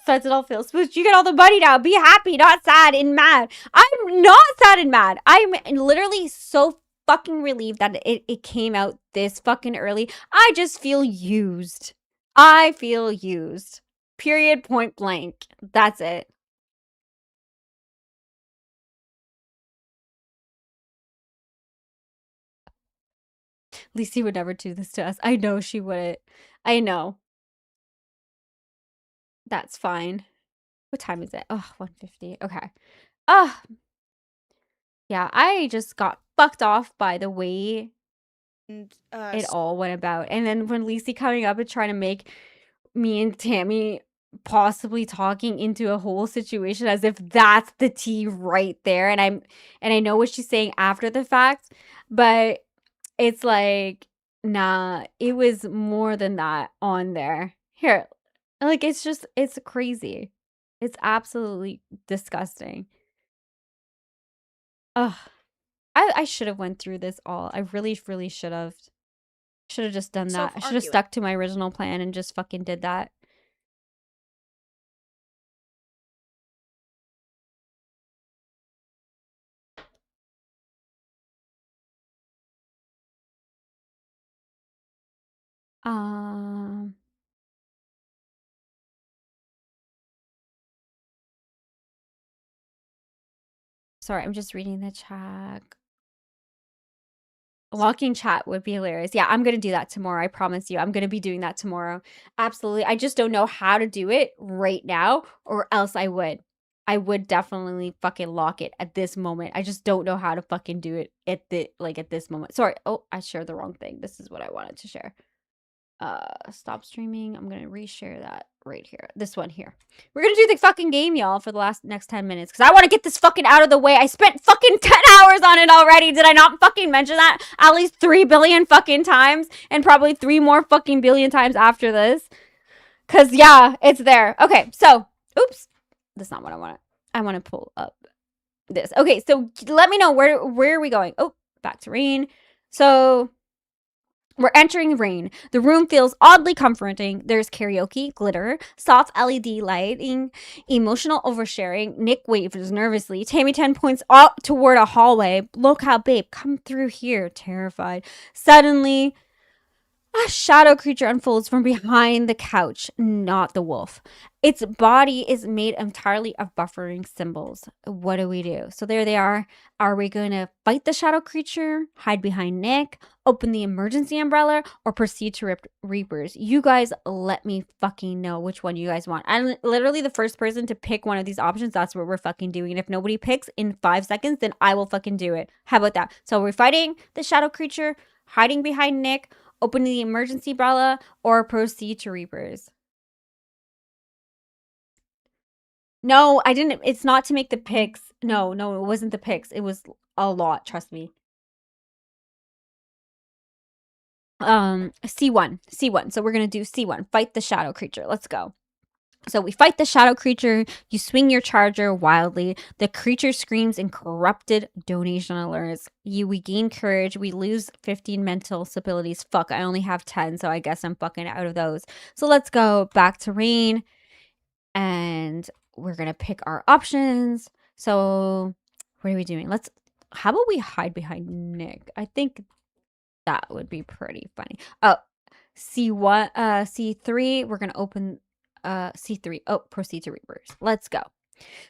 Says it all feels smooth. You get all the money now. Be happy, not sad and mad. I'm not sad and mad. I'm literally so fucking relieved that it came out this fucking early. I just feel used. I feel used. Period, point blank. That's it. Lacey would never do this to us. I know she wouldn't. I know. That's fine. What time is it? Oh, 1:50. Okay. Oh, yeah. I just got fucked off by the way it all went about. And then when Lacey coming up and trying to make me and Tammy possibly talking into a whole situation as if that's the tea right there. And I know what she's saying after the fact, but it's like, nah, it was more than that on there. Here, like, it's crazy. It's absolutely disgusting. Ugh. I should have went through this all. I really, really should have. Should have just done that. I should have stuck to my original plan and just fucking did that. Um, sorry, I'm just reading the chat. Locking chat would be hilarious. Yeah, I'm gonna do that tomorrow. I promise you. I'm gonna be doing that tomorrow. Absolutely. I just don't know how to do it right now, or else I would. I would definitely fucking lock it at this moment. I just don't know how to fucking do it at this moment. Sorry. Oh, I shared the wrong thing. This is what I wanted to share. Stop streaming. I'm gonna reshare that right here. This one here. We're gonna do the fucking game, y'all, for the next 10 minutes because I want to get this fucking out of the way. I spent fucking 10 hours on it already. Did I not fucking mention that at least 3 billion fucking times and probably 3 more fucking billion times after this? Cause yeah, it's there. Okay, so oops, that's not what I want. I want to pull up this. Okay, so let me know where are we going? Oh, back to rain. So we're entering rain. The room feels oddly comforting. There's karaoke, glitter, soft LED lighting, emotional oversharing. Nick waves nervously. Tammy 10 points out toward a hallway. Lolcow, babe, come through here, terrified. Suddenly, a shadow creature unfolds from behind the couch, not the wolf. Its body is made entirely of buffering symbols. What do we do? So there they are. Are we going to fight the shadow creature, hide behind Nick, open the emergency umbrella, or proceed to rip Reapers? You guys let me fucking know which one you guys want. I'm literally the first person to pick one of these options. That's what we're fucking doing. And if nobody picks in 5 seconds, then I will fucking do it. How about that? So we're fighting the shadow creature, hiding behind Nick, opening the emergency umbrella, or proceed to Reapers. No, I didn't. It's not to make the picks. No, it wasn't the picks. It was a lot. Trust me. C1. So we're going to do C1. Fight the shadow creature. Let's go. So we fight the shadow creature. You swing your charger wildly. The creature screams in corrupted donation alerts. We gain courage. We lose 15 mental abilities. Fuck, I only have 10, so I guess I'm fucking out of those. So let's go back to rain. And we're going to pick our options. So what are we doing? How about we hide behind Nick? I think that would be pretty funny. Oh, C1, C3, we're going to open C3. Oh, proceed to Reapers. Let's go.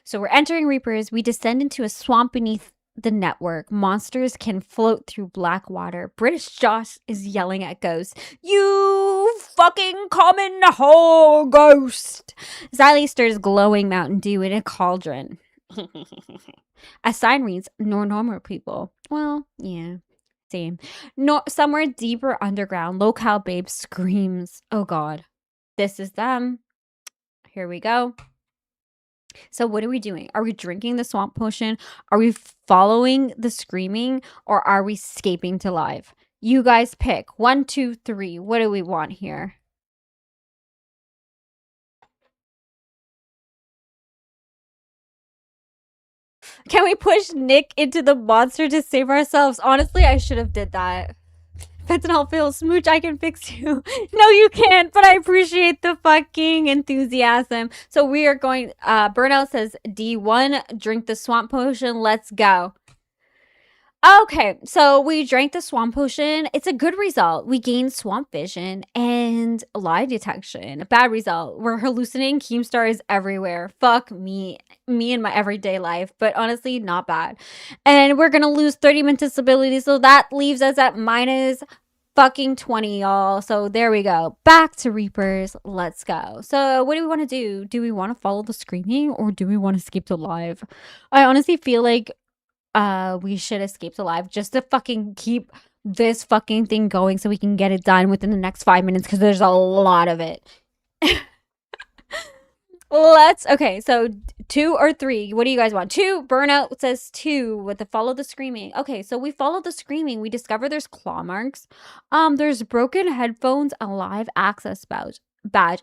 So we're entering Reapers. We descend into a swamp beneath the network. Monsters can float through black water. British Josh is yelling at ghosts. You fucking common whole ghost. Xylee stirs glowing Mountain Dew in a cauldron. A sign reads, "No normal people." Well, yeah. Same. No, somewhere deeper underground, Lolcow babe screams. Oh god. This is them. Here we go. So what are we doing? Are we drinking the swamp potion? Are we following the screaming? Or are we escaping to life? You guys pick. 1, 2, 3. What do we want here? Can we push Nick into the monster to save ourselves? Honestly, I should have did that. Fentanyl pills, Smooch, I can fix you. No, you can't, but I appreciate the fucking enthusiasm. So we are going, Burnout says D1, drink the swamp potion. Let's go. Okay, so we drank the swamp potion. It's a good result. We gained swamp vision and lie detection. A bad result. We're hallucinating Keemstars everywhere. Fuck me in my everyday life, but honestly, not bad. And we're gonna lose 30 mental abilities, so that leaves us at minus fucking 20, y'all. So there we go. Back to Reapers. Let's go. So what do we want to do? Do we want to follow the screaming or do we want to skip to live? I honestly feel like we should escape to live just to fucking keep this fucking thing going so we can get it done within the next 5 minutes because there's a lot of it. Okay, so 2 or 3. What do you guys want? 2. Burnout says 2 with the follow the screaming. Okay, so we follow the screaming. We discover there's claw marks. There's broken headphones, a live access badge,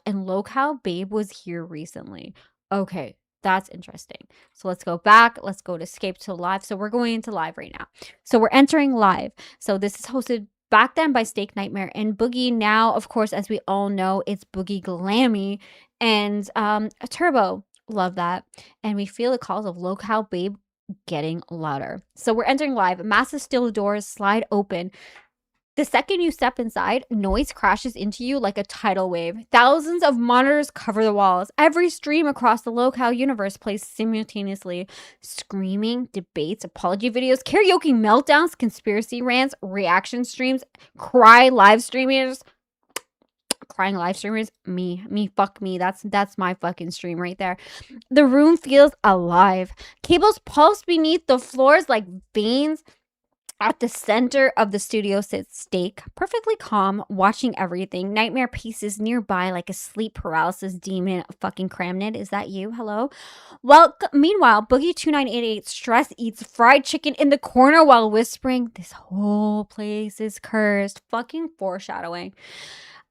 and Lolcow Babe was here recently. Okay, that's interesting. So let's go back. Let's go to escape to live. So we're going into live right now. So we're entering live. So this is hosted back then by Steak Nightmare and Boogie. Now, of course, as we all know, it's Boogie Glammy and Turbo. Love that. And we feel the calls of Lolcow Babe getting louder. So we're entering live. Massive steel doors slide open. The second you step inside, noise crashes into you like a tidal wave. Thousands of monitors cover the walls. Every stream across the Lolcow universe plays simultaneously. Screaming, debates, apology videos, karaoke meltdowns, conspiracy rants, reaction streams, crying live streamers, fuck me. That's my fucking stream right there. The room feels alive. Cables pulse beneath the floors like veins. At the center of the studio sits Steak, perfectly calm, watching everything. Nightmare paces nearby like a sleep paralysis demon. Fucking Cramnid, is that you? Hello? Well, meanwhile, Boogie2988 stress eats fried chicken in the corner while whispering, "This whole place is cursed." Fucking foreshadowing.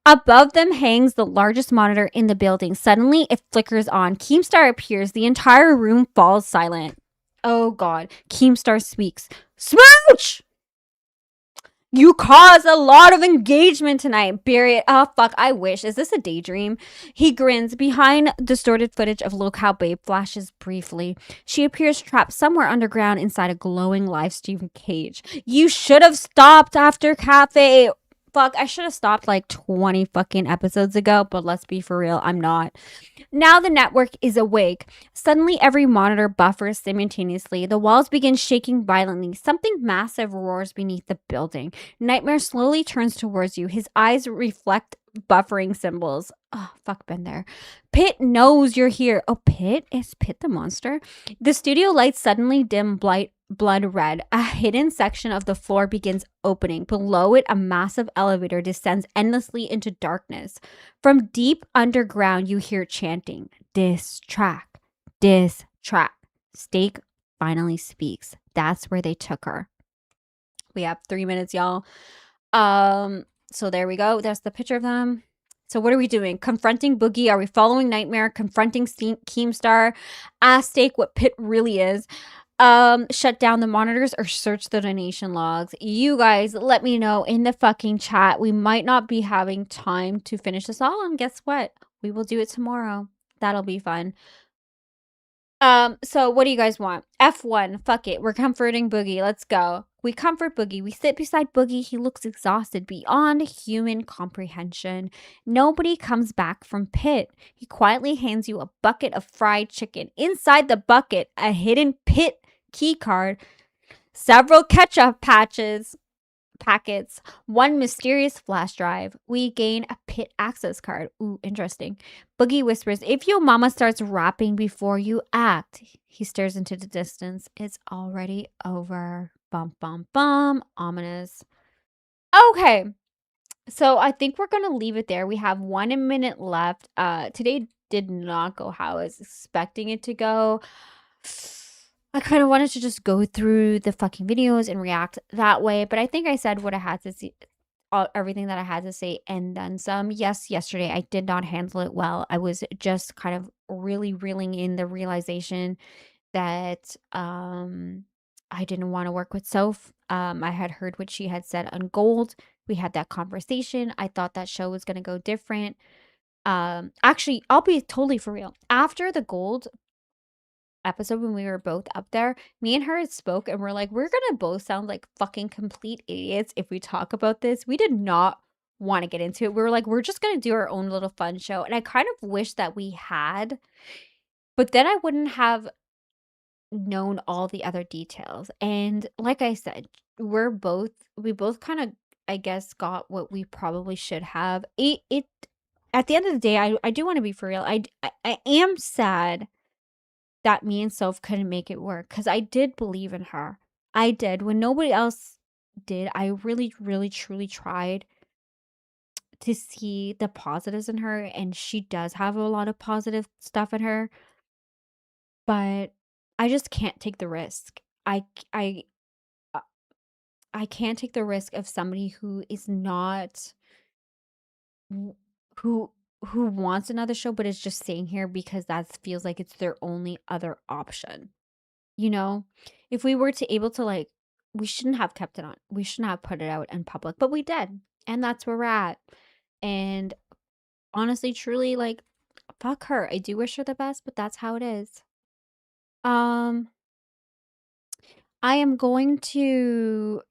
Above them hangs the largest monitor in the building. Suddenly, it flickers on. Keemstar appears. The entire room falls silent. Oh god. Keemstar speaks. "Smooch! You caused a lot of engagement tonight. Bury it." Oh, fuck. I wish. Is this a daydream? He grins. Behind distorted footage of Lolcow Babe flashes briefly. She appears trapped somewhere underground inside a glowing live stream cage. You should have stopped after Cafe. Fuck, I should have stopped like 20 fucking episodes ago, but let's be for real, I'm not. Now the network is awake. Suddenly, every monitor buffers simultaneously. The walls begin shaking violently. Something massive roars beneath the building. Nightmare slowly turns towards you. His eyes reflect buffering symbols. Oh, fuck, been there. Pit knows you're here. Oh, Pit? Is Pit the monster? The studio lights suddenly dim blood red. A hidden section of the floor begins opening. Below it, a massive elevator descends endlessly into darkness. From deep underground, you hear chanting. Diss track. Diss track. Steak finally speaks. That's where they took her. We have 3 minutes, y'all. So there we go. That's the picture of them. So what are we doing? Confronting Boogie? Are we following Nightmare? Confronting Keemstar? Ask Steak what Pit really is. Shut down the monitors or search the donation logs. You guys let me know in the fucking chat. We might not be having time to finish this all, and guess what? We will do it tomorrow. That'll be fun. So what do you guys want? F1, fuck it. We're comforting Boogie. Let's go. We comfort Boogie. We sit beside Boogie. He looks exhausted beyond human comprehension. Nobody comes back from Pit. He quietly hands you a bucket of fried chicken. Inside the bucket, a hidden Pit key card, several ketchup packets, one mysterious flash drive. We gain a Pit access card. Ooh, interesting. Boogie whispers, "If your mama starts rapping before you act." He stares into the distance. It's already over. Bum, bum, bum. Ominous. Okay. So I think we're going to leave it there. We have 1 minute left. Today did not go how I was expecting it to go. I kind of wanted to just go through the fucking videos and react that way, but I think I said what I had to say, everything that I had to say, and then some. Yes, yesterday I did not handle it well. I was just kind of really reeling in the realization that I didn't want to work with Soph. I had heard what she had said on Gold. We had that conversation. I thought that show was gonna go different. Actually, I'll be totally for real. After the Gold episode when we were both up there, me and her spoke and we're like, we're gonna both sound like fucking complete idiots if we talk about this. We did not want to get into it. We were like, we're just gonna do our own little fun show. And I kind of wish that we had, but then I wouldn't have known all the other details. And like I said, we both kind of I guess, got what we probably should have. It at the end of the day, I do want to be for real. I am sad that me and Soph couldn't make it work because I did believe in her. I did. When nobody else did, I really, really, truly tried to see the positives in her, and she does have a lot of positive stuff in her, but I just can't take the risk. I uh, I can't take the risk of somebody who is not w- who who wants another show but is just staying here because that feels like it's their only other option. You know? If we were to able to like we shouldn't have kept it on. We shouldn't have put it out in public, but we did. And that's where we're at. And honestly, truly, like, fuck her. I do wish her the best, but that's how it is. Um, I am going to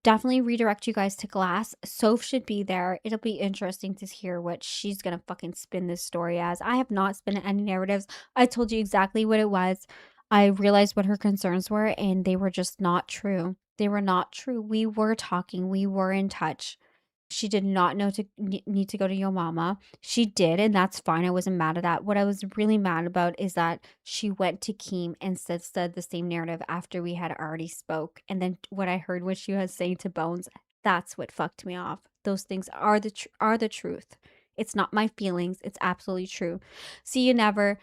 definitely redirect you guys to Glass. Soph should be there. It'll be interesting to hear what she's gonna fucking spin this story as. I have not spun any narratives. I told you exactly what it was. I realized what her concerns were, and they were just not true. They were not true. We were talking. We were in touch. She did not know to need to go to your mama. She did, and that's fine. I wasn't mad at that. What I was really mad about is that she went to Keem and said the same narrative after we had already spoke. And then what I heard what she was saying to Bones, that's what fucked me off. Those things are the truth. It's not my feelings. It's absolutely true. See you never.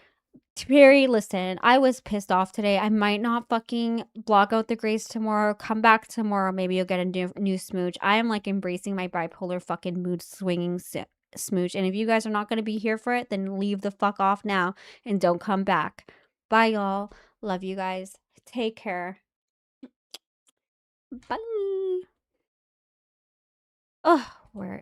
Terry, listen, I was pissed off today. I might not fucking block out the grace tomorrow. Come back tomorrow. Maybe you'll get a new Smooch. I am like embracing my bipolar fucking mood swinging Smooch. And if you guys are not going to be here for it, then leave the fuck off now and don't come back. Bye, y'all. Love you guys. Take care. Bye. Oh, where